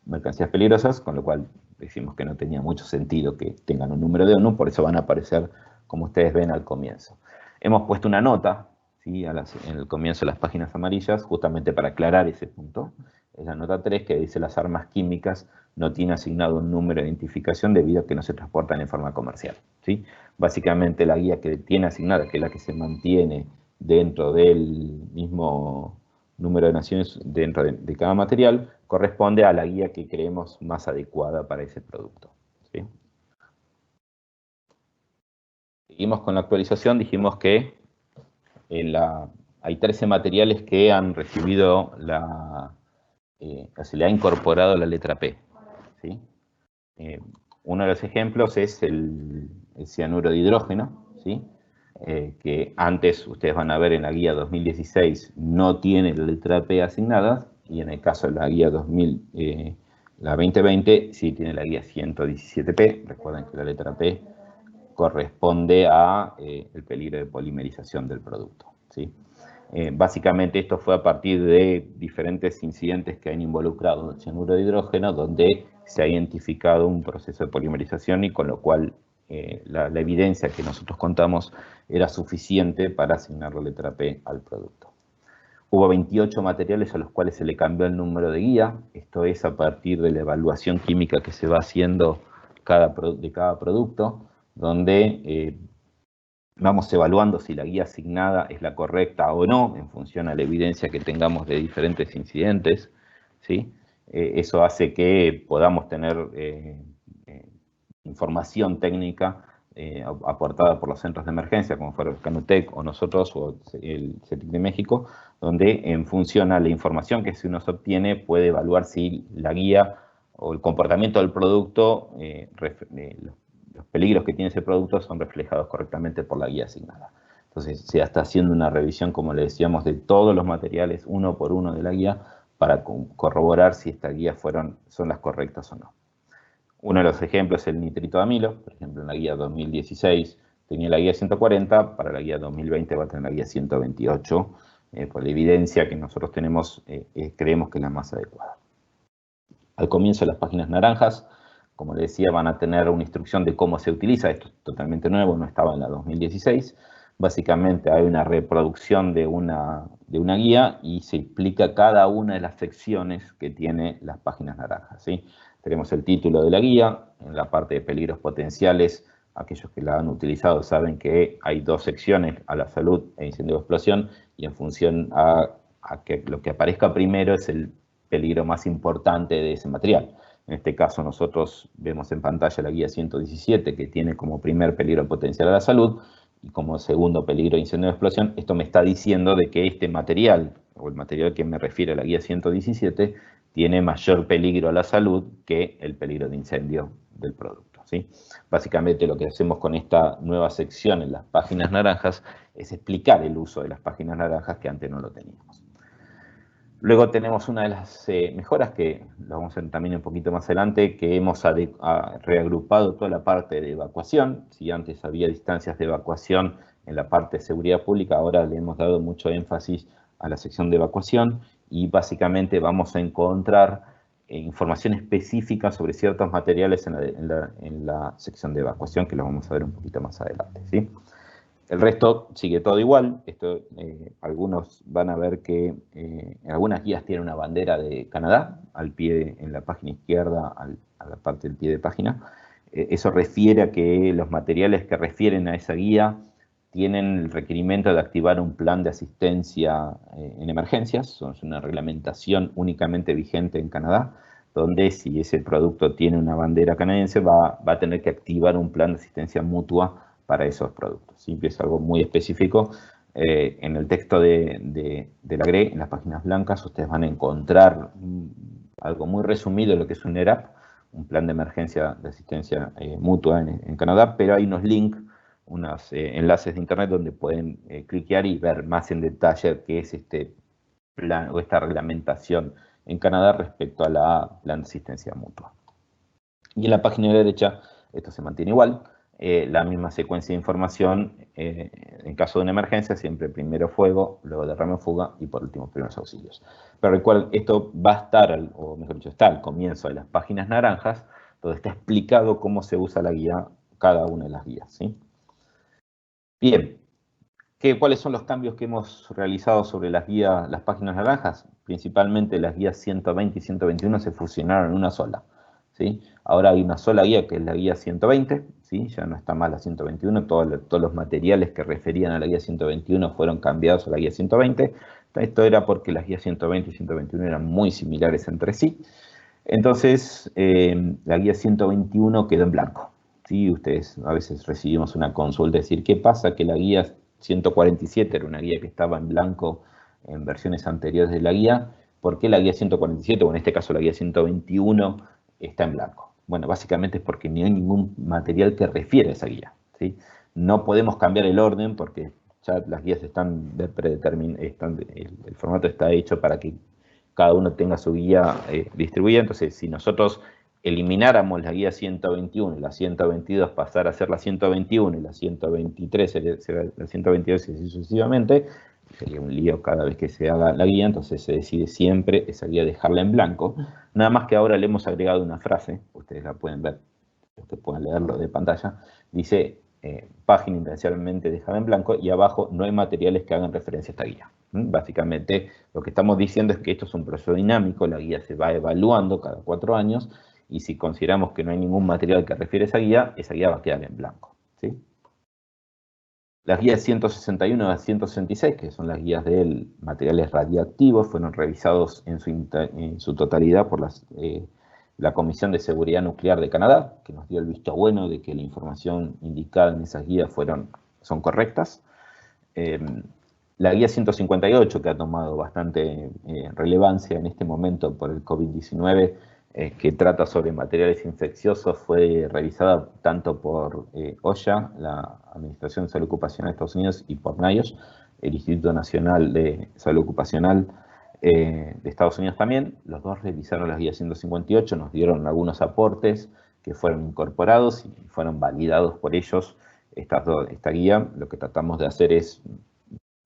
mercancías peligrosas, con lo cual decimos que no tenía mucho sentido que tengan un número de ONU, por eso van a aparecer como ustedes ven al comienzo. Hemos puesto una nota, ¿sí? En el comienzo de las páginas amarillas, justamente para aclarar ese punto. Es la nota 3, que dice: las armas químicas no tienen asignado un número de identificación debido a que no se transportan en forma comercial, ¿sí? Básicamente la guía que tiene asignada, que es la que se mantiene dentro del mismo número de naciones dentro de cada material, corresponde a la guía que creemos más adecuada para ese producto, ¿sí? Seguimos con la actualización. Dijimos que hay 13 materiales que han recibido se le ha incorporado la letra P, ¿sí? Uno de los ejemplos es el cianuro de hidrógeno, ¿sí? Que antes, ustedes van a ver en la guía 2016, no tiene la letra P asignada, y en el caso de la guía la 2020, sí tiene la guía 117P. Recuerden que la letra P corresponde a el peligro de polimerización del producto, ¿sí? Básicamente esto fue a partir de diferentes incidentes que han involucrado el cianuro de hidrógeno, donde se ha identificado un proceso de polimerización, y con lo cual la evidencia que nosotros contamos era suficiente para asignar la letra P al producto. Hubo 28 materiales a los cuales se le cambió el número de guía. Esto es a partir de la evaluación química que se va haciendo de cada producto, donde vamos evaluando si la guía asignada es la correcta o no, en función a la evidencia que tengamos de diferentes incidentes, ¿sí? Eso hace que podamos tener información técnica aportada por los centros de emergencia, como fuera el Canutec o nosotros o el CETIC de México, donde en función a la información que uno se obtiene puede evaluar si la guía o el comportamiento del producto, los peligros que tiene ese producto son reflejados correctamente por la guía asignada. Entonces se está haciendo una revisión, como le decíamos, de todos los materiales uno por uno de la guía para corroborar si estas guías son las correctas o no. Uno de los ejemplos es el nitrito de amilo. Por ejemplo, en la guía 2016 tenía la guía 140, para la guía 2020 va a tener la guía 128, por la evidencia que nosotros tenemos, creemos que es la más adecuada. Al comienzo de las páginas naranjas, como les decía, van a tener una instrucción de cómo se utiliza. Esto es totalmente nuevo, no estaba en la 2016. Básicamente hay una reproducción de una guía y se explica cada una de las secciones que tiene las páginas naranjas, ¿sí? Tenemos el título de la guía, en la parte de peligros potenciales, aquellos que la han utilizado saben que hay dos secciones, a la salud e incendio o explosión, y en función a que lo que aparezca primero es el peligro más importante de ese material. En este caso nosotros vemos en pantalla la guía 117, que tiene como primer peligro potencial a la salud, y como segundo peligro de incendio o explosión. Esto me está diciendo de que este material, o el material que me refiere a la guía 117, tiene mayor peligro a la salud que el peligro de incendio del producto, ¿sí? Básicamente lo que hacemos con esta nueva sección en las páginas naranjas es explicar el uso de las páginas naranjas que antes no lo teníamos. Luego tenemos una de las mejoras que lo vamos a ver también un poquito más adelante, que hemos reagrupado toda la parte de evacuación. Si antes había distancias de evacuación en la parte de seguridad pública, ahora le hemos dado mucho énfasis a la sección de evacuación y básicamente vamos a encontrar información específica sobre ciertos materiales en la sección de evacuación, que lo vamos a ver un poquito más adelante, ¿sí? El resto sigue todo igual. Algunos van a ver que en algunas guías tiene una bandera de Canadá al pie, en la página izquierda, a la parte del pie de página. Eso refiere a que los materiales que refieren a esa guía tienen el requerimiento de activar un plan de asistencia en emergencias. Es una reglamentación únicamente vigente en Canadá, donde si ese producto tiene una bandera canadiense va a tener que activar un plan de asistencia mutua para esos productos, ¿sí? Es algo muy específico. En el texto de la GRE, en las páginas blancas, ustedes van a encontrar algo muy resumido de lo que es un ERAP, un plan de emergencia de asistencia mutua en Canadá, pero hay unos links, unos enlaces de internet donde pueden cliquear y ver más en detalle qué es este plan o esta reglamentación en Canadá respecto a la plan de asistencia mutua. Y en la página derecha esto se mantiene igual. La misma secuencia de información, en caso de una emergencia, siempre primero fuego, luego derrame o fuga y por último primeros auxilios. Pero recuerden, esto va a estar, o mejor dicho, está al comienzo de las páginas naranjas, donde está explicado cómo se usa la guía, cada una de las guías, ¿sí? Bien, ¿cuáles son los cambios que hemos realizado sobre las páginas naranjas? Principalmente las guías 120 y 121 se fusionaron en una sola, ¿sí? Ahora hay una sola guía que es la guía 120, ¿sí? Ya no está más la 121, todos los materiales que referían a la guía 121 fueron cambiados a la guía 120. Esto era porque las guías 120 y 121 eran muy similares entre sí. Entonces, la guía 121 quedó en blanco, ¿sí? Ustedes a veces recibimos una consulta, decir, ¿qué pasa que la guía 147 era una guía que estaba en blanco en versiones anteriores de la guía? ¿Por qué la guía 147, o en este caso la guía 121, está en blanco? Bueno, básicamente es porque no hay ningún material que refiere a esa guía, ¿sí? No podemos cambiar el orden porque ya las guías están predeterminadas, el formato está hecho para que cada uno tenga su guía distribuida. Entonces, si nosotros elimináramos la guía 121 y la 122 pasar a ser la 121 y la 123 sería la 122 y así sucesivamente, sería un lío cada vez que se haga la guía. Entonces se decide siempre esa guía dejarla en blanco. Nada más que ahora le hemos agregado una frase, ustedes la pueden ver, ustedes pueden leerlo de pantalla, dice página intencionalmente dejada en blanco y abajo no hay materiales que hagan referencia a esta guía. Básicamente lo que estamos diciendo es que esto es un proceso dinámico, la guía se va evaluando cada 4 años y si consideramos que no hay ningún material que refiere a esa guía va a quedar en blanco, ¿sí? Las guías 161 a 166, que son las guías de materiales radiactivos, fueron revisados en su totalidad por la Comisión de Seguridad Nuclear de Canadá, que nos dio el visto bueno de que la información indicada en esas guías son correctas. La guía 158, que ha tomado bastante relevancia en este momento por el COVID-19, que trata sobre materiales infecciosos, fue revisada tanto por OSHA, la Administración de Salud Ocupacional de Estados Unidos, y por NIOSH, el Instituto Nacional de Salud Ocupacional de Estados Unidos también. Los dos revisaron las guías 158, nos dieron algunos aportes que fueron incorporados y fueron validados por ellos. Esta guía, lo que tratamos de hacer es,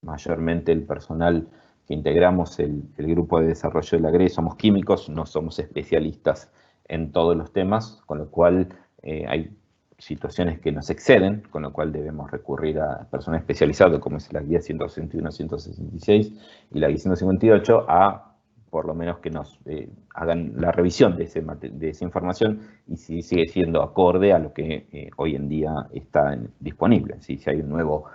mayormente el personal que integramos el grupo de desarrollo de la GRE, somos químicos, no somos especialistas en todos los temas, con lo cual hay situaciones que nos exceden, con lo cual debemos recurrir a personal especializado, como es la guía 161, 166 y la guía 158, a por lo menos que nos hagan la revisión de esa información y si sigue siendo acorde a lo que hoy en día está disponible. Si hay un nuevo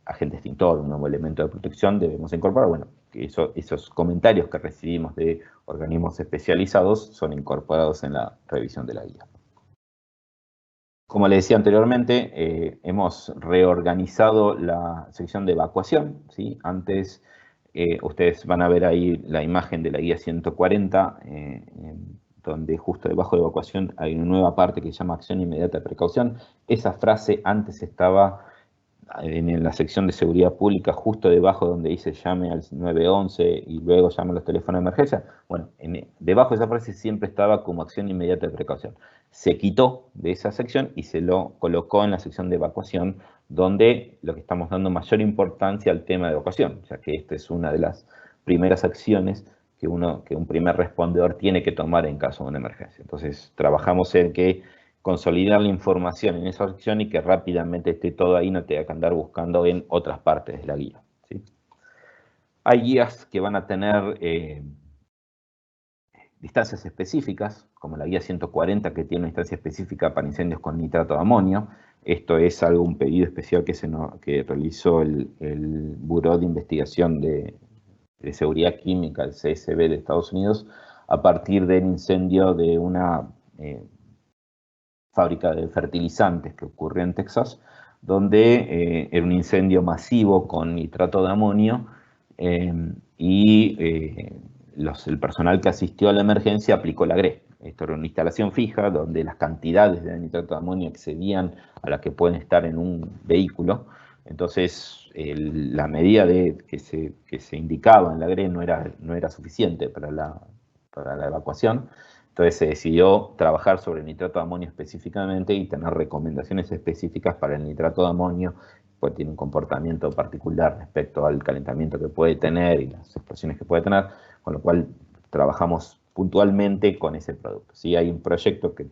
agente extintor, un nuevo elemento de protección, debemos incorporar. Bueno, esos comentarios que recibimos de organismos especializados son incorporados en la revisión de la guía. Como les decía anteriormente, hemos reorganizado la sección de evacuación, ¿sí? Antes, ustedes van a ver ahí la imagen de la guía 140, donde justo debajo de evacuación hay una nueva parte que se llama acción inmediata de precaución. Esa frase antes estaba en la sección de seguridad pública, justo debajo donde dice llame al 911 y luego llame a los teléfonos de emergencia. Bueno, debajo de esa frase siempre estaba como acción inmediata de precaución. Se quitó de esa sección y se lo colocó en la sección de evacuación, donde lo que estamos dando mayor importancia al tema de evacuación, ya que esta es una de las primeras acciones que un primer respondedor tiene que tomar en caso de una emergencia. Entonces, trabajamos en que consolidar la información en esa sección y que rápidamente esté todo ahí, no tenga que andar buscando en otras partes de la guía, ¿sí? Hay guías que van a tener distancias específicas, como la guía 140, que tiene una instancia específica para incendios con nitrato de amonio. Esto es un pedido especial que realizó el Buró de Investigación de Seguridad Química, el CSB de Estados Unidos, a partir del incendio de una fábrica de fertilizantes que ocurrió en Texas, donde era un incendio masivo con nitrato de amonio y el personal que asistió a la emergencia aplicó la GRE. Esto era una instalación fija donde las cantidades de nitrato de amonio excedían a las que pueden estar en un vehículo. Entonces, la medida que se indicaba en la GRE no era suficiente para la evacuación. Entonces se decidió trabajar sobre el nitrato de amonio específicamente y tener recomendaciones específicas para el nitrato de amonio, pues tiene un comportamiento particular respecto al calentamiento que puede tener y las explosiones que puede tener, con lo cual trabajamos puntualmente con ese producto. Sí, hay un proyecto que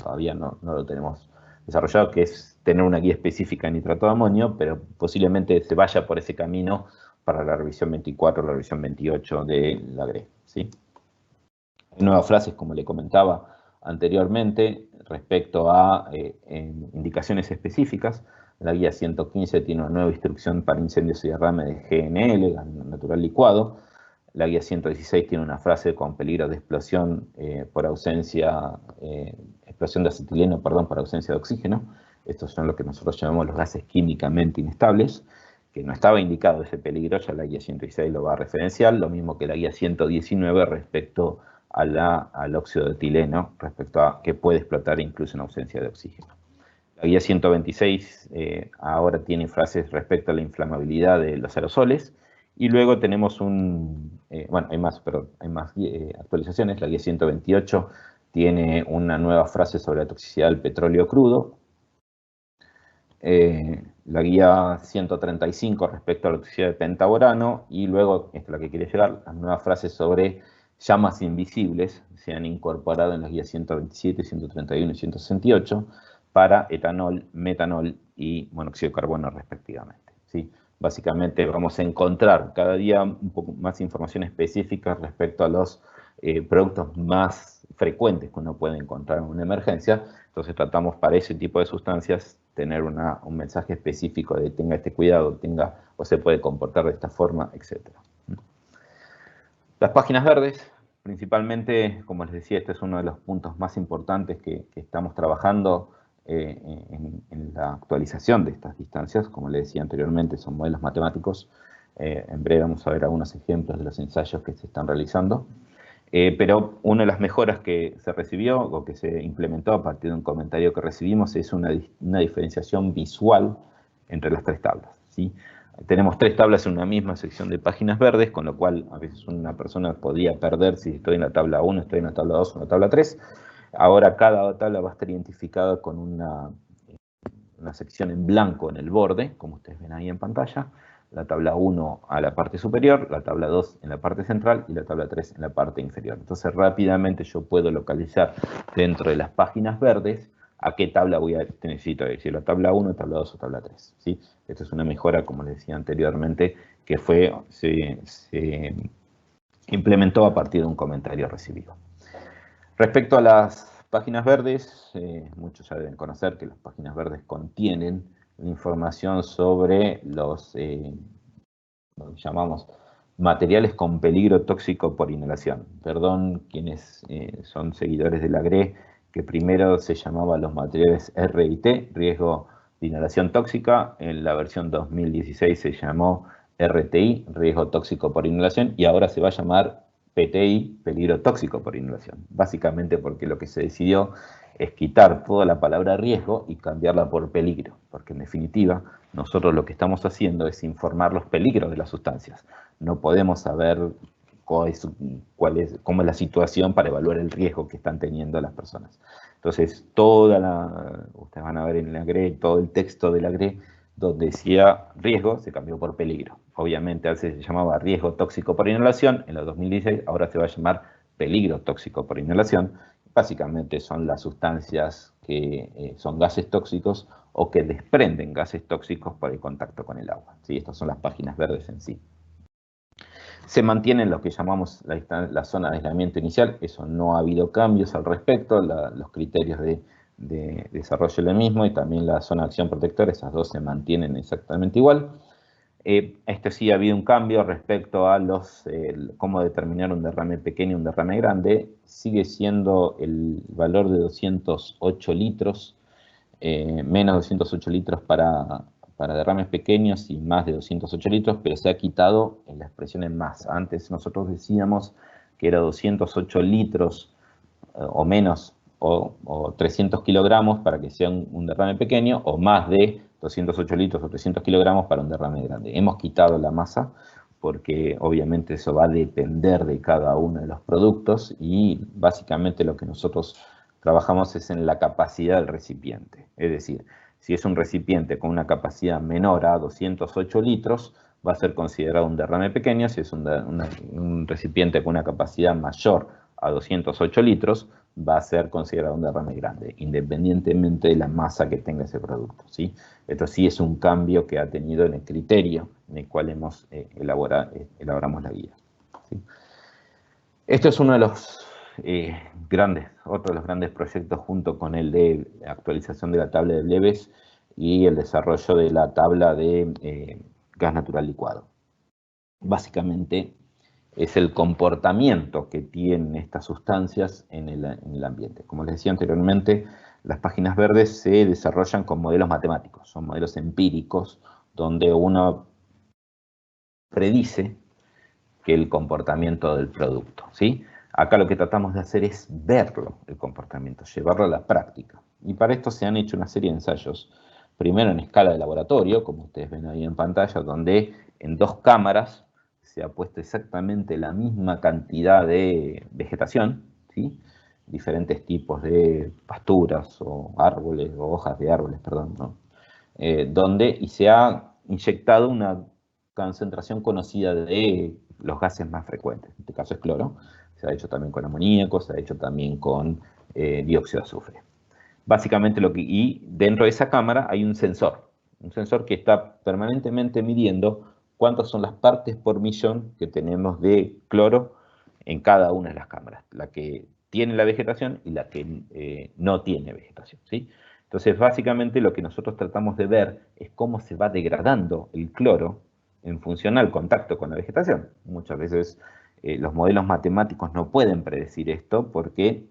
todavía no lo tenemos desarrollado, que es tener una guía específica en nitrato de amonio, pero posiblemente se vaya por ese camino para la revisión 24 o la revisión 28 de la GRE, ¿sí? Hay nuevas frases, como le comentaba anteriormente, respecto a indicaciones específicas. La guía 115 tiene una nueva instrucción para incendios y derrame de GNL, gas natural licuado. La guía 116 tiene una frase con peligro de explosión por explosión de acetileno, por ausencia de oxígeno. Estos son lo que nosotros llamamos los gases químicamente inestables, que no estaba indicado ese peligro, ya la guía 116 lo va a referenciar, lo mismo que la guía 119 respecto al óxido de etileno, respecto a que puede explotar incluso en ausencia de oxígeno. La guía 126 ahora tiene frases respecto a la inflamabilidad de los aerosoles, y luego tenemos hay más actualizaciones. La guía 128 tiene una nueva frase sobre la toxicidad del petróleo crudo. La guía 135 respecto a la toxicidad del pentaborano, y luego, esta es la que quiere llegar, las nuevas frases sobre llamas invisibles se han incorporado en las guías 127, 131 y 168 para etanol, metanol y monóxido de carbono respectivamente, ¿sí? Básicamente vamos a encontrar cada día un poco más información específica respecto a los productos más frecuentes que uno puede encontrar en una emergencia. Entonces tratamos para ese tipo de sustancias tener un mensaje específico de tenga este cuidado, o se puede comportar de esta forma, etc. Las páginas verdes, principalmente, como les decía, este es uno de los puntos más importantes que estamos trabajando en la actualización de estas distancias. Como les decía anteriormente, son modelos matemáticos. En breve vamos a ver algunos ejemplos de los ensayos que se están realizando. Pero una de las mejoras que se recibió o que se implementó a partir de un comentario que recibimos es una diferenciación visual entre las tres tablas, ¿sí? Tenemos tres tablas en una misma sección de páginas verdes, con lo cual a veces una persona podría perder si estoy en la tabla 1, estoy en la tabla 2 o en la tabla 3. Ahora cada tabla va a estar identificada con una sección en blanco en el borde, como ustedes ven ahí en pantalla. La tabla 1 a la parte superior, la tabla 2 en la parte central y la tabla 3 en la parte inferior. Entonces rápidamente yo puedo localizar dentro de las páginas verdes a qué tabla necesito decir, la tabla 1, tabla 2 o tabla 3. ¿Sí? Esto es una mejora, como les decía anteriormente, que se implementó a partir de un comentario recibido. Respecto a las páginas verdes, muchos ya deben conocer que las páginas verdes contienen información sobre lo que llamamos materiales con peligro tóxico por inhalación. Perdón quienes son seguidores de la GRE, que primero se llamaba los materiales RIT, riesgo de inhalación tóxica. En la versión 2016 se llamó RTI, riesgo tóxico por inhalación, y ahora se va a llamar PTI, peligro tóxico por inhalación. Básicamente porque lo que se decidió es quitar toda la palabra riesgo y cambiarla por peligro, porque en definitiva nosotros lo que estamos haciendo es informar los peligros de las sustancias. No podemos saber cómo es la situación para evaluar el riesgo que están teniendo las personas. Entonces, ustedes van a ver en la GRE, todo el texto de la GRE, donde decía riesgo, se cambió por peligro. Obviamente, antes se llamaba riesgo tóxico por inhalación, en el 2016, ahora se va a llamar peligro tóxico por inhalación. Básicamente son las sustancias que son gases tóxicos o que desprenden gases tóxicos por el contacto con el agua. ¿Sí? Estas son las páginas verdes en sí. Se mantiene lo que llamamos la zona de aislamiento inicial, eso no ha habido cambios al respecto, los criterios de desarrollo del mismo y también la zona de acción protectora, esas dos se mantienen exactamente igual. Sí ha habido un cambio respecto a cómo determinar un derrame pequeño y un derrame grande. Sigue siendo el valor de 208 litros, menos 208 litros para derrames pequeños y más de 208 litros, pero se ha quitado en la expresión en masa. Antes nosotros decíamos que era 208 litros o menos o 300 kilogramos para que sea un derrame pequeño, o más de 208 litros o 300 kilogramos para un derrame grande. Hemos quitado la masa porque obviamente eso va a depender de cada uno de los productos y básicamente lo que nosotros trabajamos es en la capacidad del recipiente. Es decir, si es un recipiente con una capacidad menor a 208 litros, va a ser considerado un derrame pequeño. Si es un recipiente con una capacidad mayor a 208 litros, va a ser considerado un derrame grande, independientemente de la masa que tenga ese producto, ¿sí? Esto sí es un cambio que ha tenido en el criterio en el cual elaboramos la guía, ¿sí? Esto es uno de los otro de los grandes proyectos junto con el de actualización de la tabla de Bleves y el desarrollo de la tabla de gas natural licuado. Básicamente es el comportamiento que tienen estas sustancias en el ambiente. Como les decía anteriormente, las páginas verdes se desarrollan con modelos matemáticos, son modelos empíricos donde uno predice que el comportamiento del producto, ¿sí? Acá lo que tratamos de hacer es verlo, el comportamiento, llevarlo a la práctica. Y para esto se han hecho una serie de ensayos, primero en escala de laboratorio, como ustedes ven ahí en pantalla, donde en 2 cámaras se ha puesto exactamente la misma cantidad de vegetación, ¿sí? Diferentes tipos de pasturas o árboles, o hojas de árboles, perdón, ¿no? Y se ha inyectado una concentración conocida de los gases más frecuentes, en este caso es cloro, se ha hecho también con amoníaco, se ha hecho también con dióxido de azufre. Básicamente y dentro de esa cámara hay un sensor que está permanentemente midiendo cuántas son las partes por millón que tenemos de cloro en cada una de las cámaras, la que tiene la vegetación y la que no tiene vegetación, ¿sí? Entonces, básicamente lo que nosotros tratamos de ver es cómo se va degradando el cloro en función al contacto con la vegetación. Muchas veces los modelos matemáticos no pueden predecir esto porque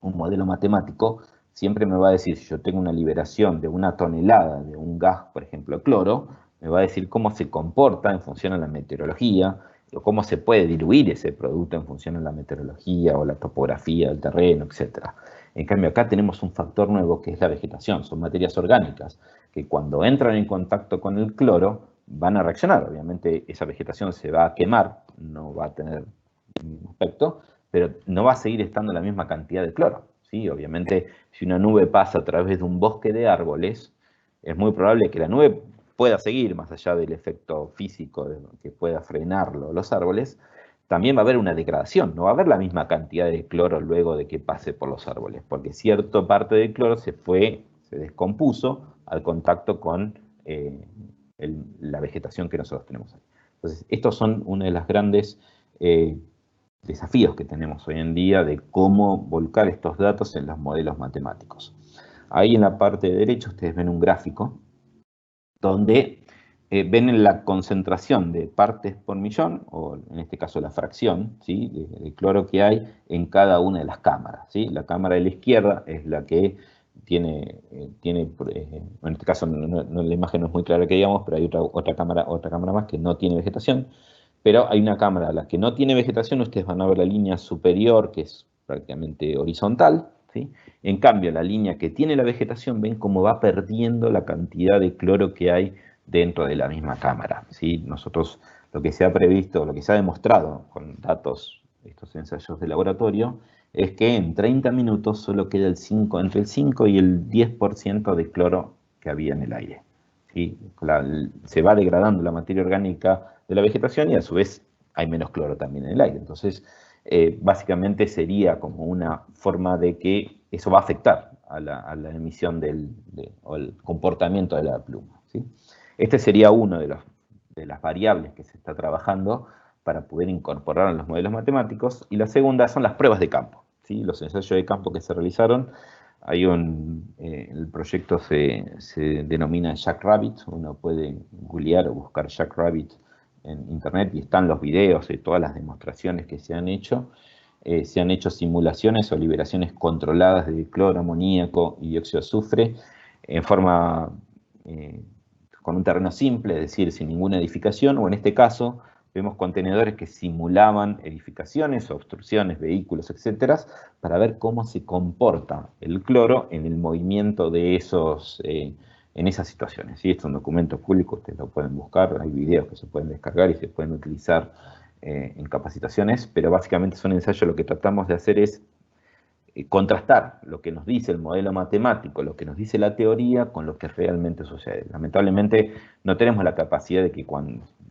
un modelo matemático siempre me va a decir, si yo tengo una liberación de 1 tonelada de un gas, por ejemplo, cloro, me va a decir cómo se comporta en función a la meteorología, o cómo se puede diluir ese producto en función a la meteorología o la topografía del terreno, etc. En cambio, acá tenemos un factor nuevo que es la vegetación, son materias orgánicas, que cuando entran en contacto con el cloro van a reaccionar. Obviamente esa vegetación se va a quemar, no va a tener el mismo aspecto, pero no va a seguir estando la misma cantidad de cloro, ¿sí? Obviamente, si una nube pasa a través de un bosque de árboles, es muy probable que la nube pueda seguir, más allá del efecto físico que pueda frenarlo los árboles, también va a haber una degradación, no va a haber la misma cantidad de cloro luego de que pase por los árboles, porque cierta parte del cloro se descompuso al contacto con la vegetación que nosotros tenemos ahí. Entonces, estos son una de las grandes desafíos que tenemos hoy en día de cómo volcar estos datos en los modelos matemáticos. Ahí en la parte de derecha ustedes ven un gráfico donde ven la concentración de partes por millón, o en este caso la fracción, ¿sí?, de cloro que hay en cada una de las cámaras, ¿sí? La cámara de la izquierda es la que tiene en este caso la imagen no es muy clara que digamos, pero hay otra cámara más que no tiene vegetación, pero hay una cámara, la que no tiene vegetación, ustedes van a ver la línea superior, que es prácticamente horizontal, ¿sí? En cambio, la línea que tiene la vegetación, ven cómo va perdiendo la cantidad de cloro que hay dentro de la misma cámara, ¿sí? Nosotros, lo que se ha previsto, lo que se ha demostrado con datos, estos ensayos de laboratorio, es que en 30 minutos solo queda entre el 5 y el 10% de cloro que había en el aire. ¿Sí? Se va degradando la materia orgánica de la vegetación y a su vez hay menos cloro también en el aire. Entonces, básicamente sería como una forma de que eso va a afectar a la emisión o el comportamiento de la pluma, ¿sí? Este sería uno de las variables que se está trabajando para poder incorporar en los modelos matemáticos. Y la segunda son las pruebas de campo, ¿sí? Los ensayos de campo que se realizaron. El proyecto se denomina Jackrabbit, uno puede googlear o buscar Jackrabbit en internet y están los videos y todas las demostraciones que se han hecho. Se han hecho simulaciones o liberaciones controladas de cloro, amoníaco y dióxido de azufre en forma con un terreno simple, es decir, sin ninguna edificación, o en este caso vemos contenedores que simulaban edificaciones, obstrucciones, vehículos, etcétera, para ver cómo se comporta el cloro en el movimiento de en esas situaciones. ¿Sí? Esto es un documento público, ustedes lo pueden buscar, hay videos que se pueden descargar y se pueden utilizar en capacitaciones, pero básicamente son ensayos. Lo que tratamos de hacer es contrastar lo que nos dice el modelo matemático, lo que nos dice la teoría, con lo que realmente sucede. Lamentablemente no tenemos la capacidad de que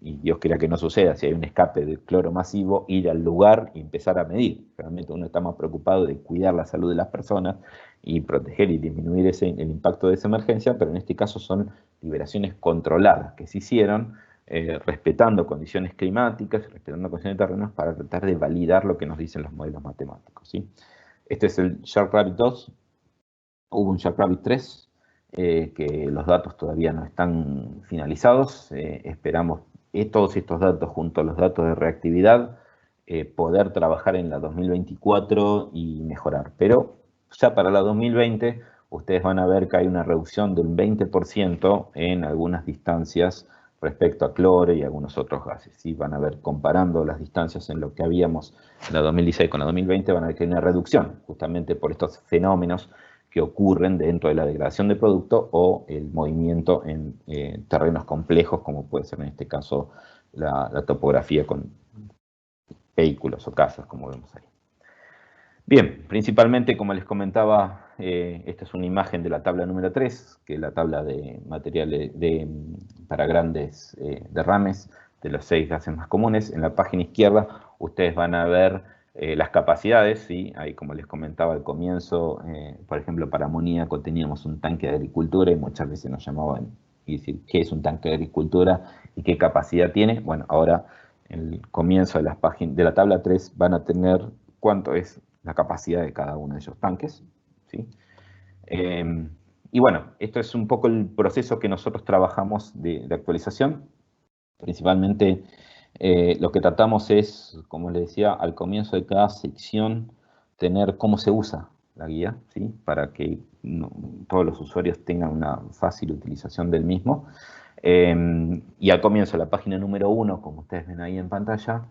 y Dios quiera que no suceda, si hay un escape de cloro masivo, ir al lugar y empezar a medir. Realmente uno está más preocupado de cuidar la salud de las personas y proteger y disminuir el impacto de esa emergencia, pero en este caso son liberaciones controladas que se hicieron respetando condiciones climáticas, respetando condiciones de terrenos para tratar de validar lo que nos dicen los modelos matemáticos, ¿sí? Este es el Jackrabbit 2, hubo un Jackrabbit 3, que los datos todavía no están finalizados. Esperamos todos estos datos junto a los datos de reactividad, poder trabajar en la 2024 y mejorar. Pero ya para la 2020 ustedes van a ver que hay una reducción de un 20% en algunas distancias respecto a cloro y algunos otros gases. ¿Sí? Van a ver, comparando las distancias en lo que habíamos en la 2016 con la 2020, van a ver que hay una reducción, justamente por estos fenómenos que ocurren dentro de la degradación de producto o el movimiento en terrenos complejos, como puede ser en este caso la topografía con vehículos o casas, como vemos ahí. Bien, principalmente, como les comentaba, esta es una imagen de la tabla número 3, que es la tabla de materiales para grandes derrames de los 6 gases más comunes. En la página izquierda ustedes van a ver las capacidades, ¿sí? Ahí, como les comentaba al comienzo, por ejemplo, para amoníaco teníamos un tanque de agricultura y muchas veces nos llamaban y decir qué es un tanque de agricultura y qué capacidad tiene. Bueno, ahora en el comienzo de la tabla 3 van a tener cuánto es la capacidad de cada uno de esos tanques, ¿sí? Y bueno, esto es un poco el proceso que nosotros trabajamos de actualización. Principalmente lo que tratamos es, como les decía, al comienzo de cada sección, tener cómo se usa la guía, ¿sí? Para que todos los usuarios tengan una fácil utilización del mismo. Y al comienzo, la página número 1, como ustedes ven ahí en pantalla,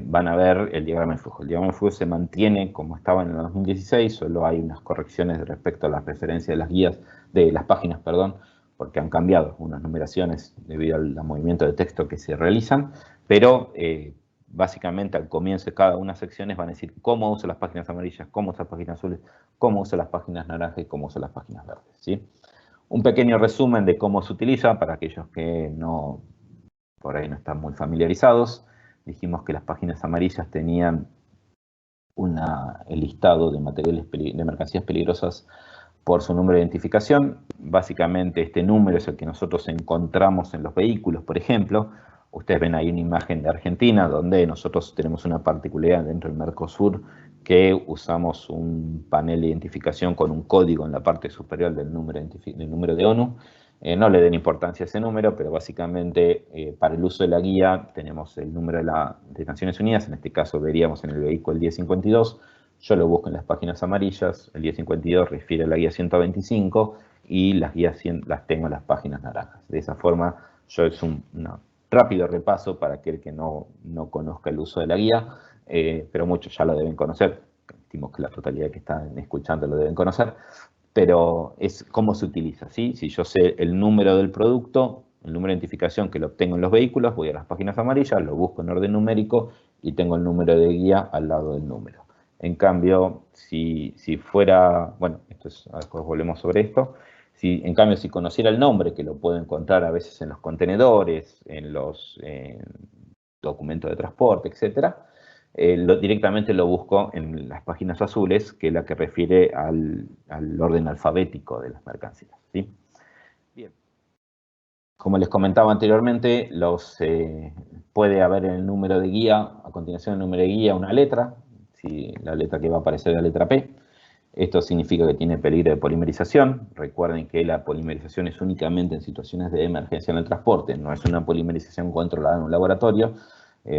van a ver el diagrama de flujo. El diagrama de flujo se mantiene como estaba en el 2016, solo hay unas correcciones respecto a las referencias de las guías, de las páginas, perdón, porque han cambiado unas numeraciones debido al movimiento de texto que se realizan, pero básicamente al comienzo de cada una de las secciones van a decir cómo uso las páginas amarillas, cómo uso las páginas azules, cómo uso las páginas naranjas y cómo uso las páginas verdes, ¿sí? Un pequeño resumen de cómo se utiliza para aquellos que por ahí no están muy familiarizados. Dijimos que las páginas amarillas tenían el listado de materiales, de mercancías peligrosas por su número de identificación. Básicamente este número es el que nosotros encontramos en los vehículos, por ejemplo. Ustedes ven ahí una imagen de Argentina, donde nosotros tenemos una particularidad dentro del Mercosur, que usamos un panel de identificación con un código en la parte superior del número de ONU. No le den importancia a ese número, pero básicamente para el uso de la guía tenemos el número de Naciones Unidas, en este caso veríamos en el vehículo el 1052, yo lo busco en las páginas amarillas, el 1052 refiere a la guía 125 y las guías las tengo en las páginas naranjas. De esa forma, es un rápido repaso para aquel que no conozca el uso de la guía, pero muchos ya lo deben conocer, estimo que la totalidad que están escuchando lo deben conocer, pero es cómo se utiliza, ¿sí? Si yo sé el número del producto, el número de identificación que lo obtengo en los vehículos, voy a las páginas amarillas, lo busco en orden numérico y tengo el número de guía al lado del número. En cambio, si fuera, bueno, después volvemos sobre esto, en cambio, si conociera el nombre, que lo puedo encontrar a veces en los contenedores, en los documentos de transporte, etcétera, directamente lo busco en las páginas azules, que es la que refiere al orden alfabético de las mercancías, ¿sí? Bien. Como les comentaba anteriormente, puede haber en el número de guía, a continuación del número de guía, una letra, la letra que va a aparecer es la letra P. Esto significa que tiene peligro de polimerización. Recuerden que la polimerización es únicamente en situaciones de emergencia en el transporte, no es una polimerización controlada en un laboratorio,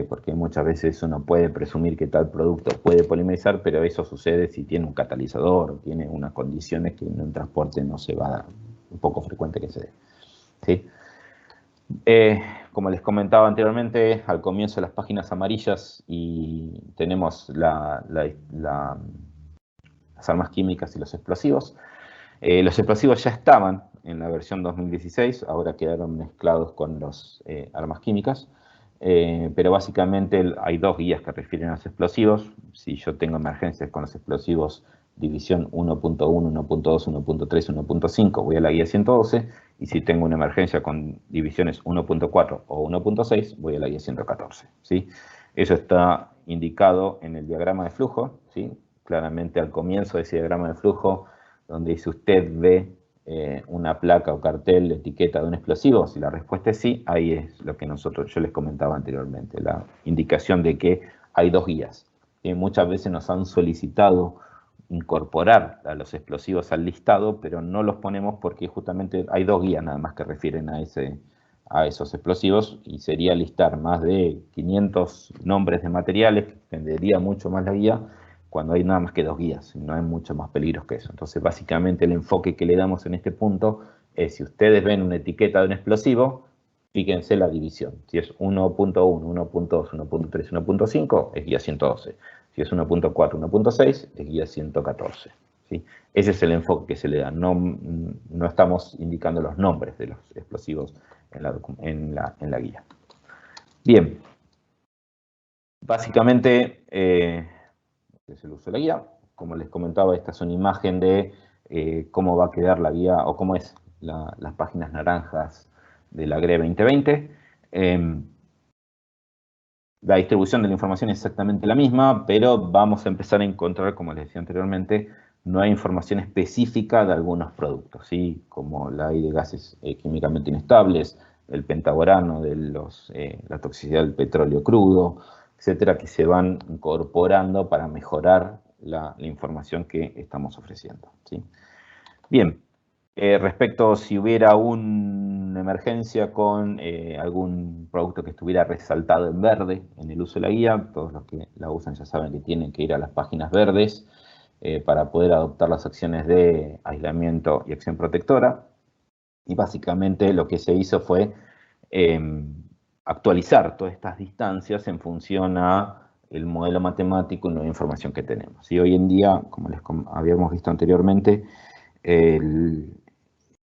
porque muchas veces uno puede presumir que tal producto puede polimerizar, pero eso sucede si tiene un catalizador o tiene unas condiciones que en el transporte no se va a dar, un poco frecuente que se dé, ¿sí? Como les comentaba anteriormente, al comienzo de las páginas amarillas y tenemos las armas químicas y los explosivos. Los explosivos ya estaban en la versión 2016, ahora quedaron mezclados con las armas químicas, pero básicamente hay dos guías que refieren a los explosivos. Si yo tengo emergencias con los explosivos división 1.1, 1.2, 1.3, 1.5, voy a la guía 112, y si tengo una emergencia con divisiones 1.4 o 1.6, voy a la guía 114, ¿sí? Eso está indicado en el diagrama de flujo, ¿sí? Claramente al comienzo de ese diagrama de flujo, donde si usted ve una placa o cartel, etiqueta de un explosivo, si la respuesta es sí, ahí es lo que yo les comentaba anteriormente, la indicación de que hay dos guías. Muchas veces nos han solicitado incorporar a los explosivos al listado, pero no los ponemos porque justamente hay dos guías nada más que refieren a esos explosivos, y sería listar más de 500 nombres de materiales, que extendería mucho más la guía, cuando hay nada más que dos guías, y no hay mucho más peligros que eso. Entonces, básicamente el enfoque que le damos en este punto es, si ustedes ven una etiqueta de un explosivo, fíjense la división. Si es 1.1, 1.2, 1.3, 1.5, es guía 112. Si es 1.4, 1.6, es guía 114. ¿Sí? Ese es el enfoque que se le da. No estamos indicando los nombres de los explosivos en la guía. Bien. Básicamente, es el uso de la guía. Como les comentaba, esta es una imagen de cómo va a quedar la guía, o cómo es las páginas naranjas de la GRE 2020. La distribución de la información es exactamente la misma, pero vamos a empezar a encontrar, como les decía anteriormente, no hay información específica de algunos productos, ¿sí? Como la hay de gases químicamente inestables, el pentaborano, la toxicidad del petróleo crudo, etcétera, que se van incorporando para mejorar la información que estamos ofreciendo, ¿sí? Bien, Respecto si hubiera una emergencia con algún producto que estuviera resaltado en verde en el uso de la guía, todos los que la usan ya saben que tienen que ir a las páginas verdes para poder adoptar las acciones de aislamiento y acción protectora. Y básicamente lo que se hizo fue actualizar todas estas distancias en función a el modelo matemático y la información que tenemos. Y hoy en día, como les habíamos visto anteriormente,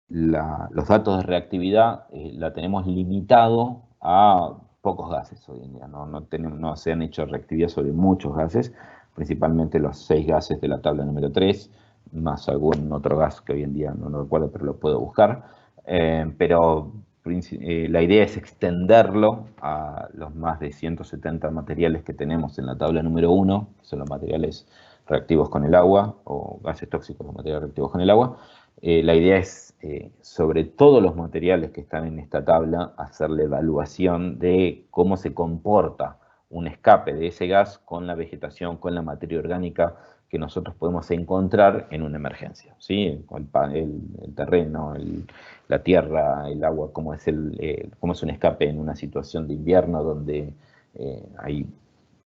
los datos de reactividad la tenemos limitado a pocos gases hoy en día. No se han hecho reactividad sobre muchos gases, principalmente los 6 gases de la tabla número 3, más algún otro gas que hoy en día no lo recuerdo, pero lo puedo buscar. Pero la idea es extenderlo a los más de 170 materiales que tenemos en la tabla número 1, que son los materiales reactivos con el agua, o gases tóxicos, los materiales reactivos con el agua. La idea es, sobre todos los materiales que están en esta tabla, hacer la evaluación de cómo se comporta un escape de ese gas con la vegetación, con la materia orgánica que nosotros podemos encontrar en una emergencia, ¿sí? El terreno, la tierra, el agua, cómo es un escape en una situación de invierno donde hay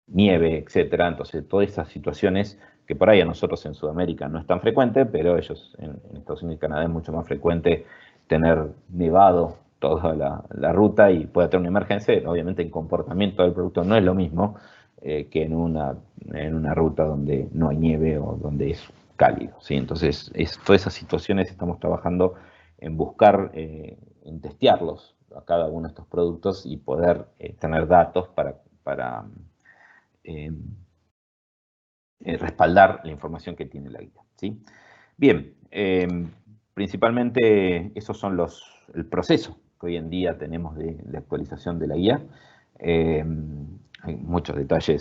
nieve, etcétera. Entonces, todas esas situaciones que por ahí a nosotros en Sudamérica no es tan frecuente, pero ellos en Estados Unidos y Canadá es mucho más frecuente tener nevado toda la ruta y puede tener una emergencia. Obviamente el comportamiento del producto no es lo mismo que en una ruta donde no hay nieve o donde es cálido, ¿sí? Entonces, todas esas situaciones estamos trabajando en buscar, en testearlos a cada uno de estos productos y poder tener datos para respaldar la información que tiene la guía, ¿sí? Bien, principalmente esos son el proceso que hoy en día tenemos de actualización de la guía. Hay muchos detalles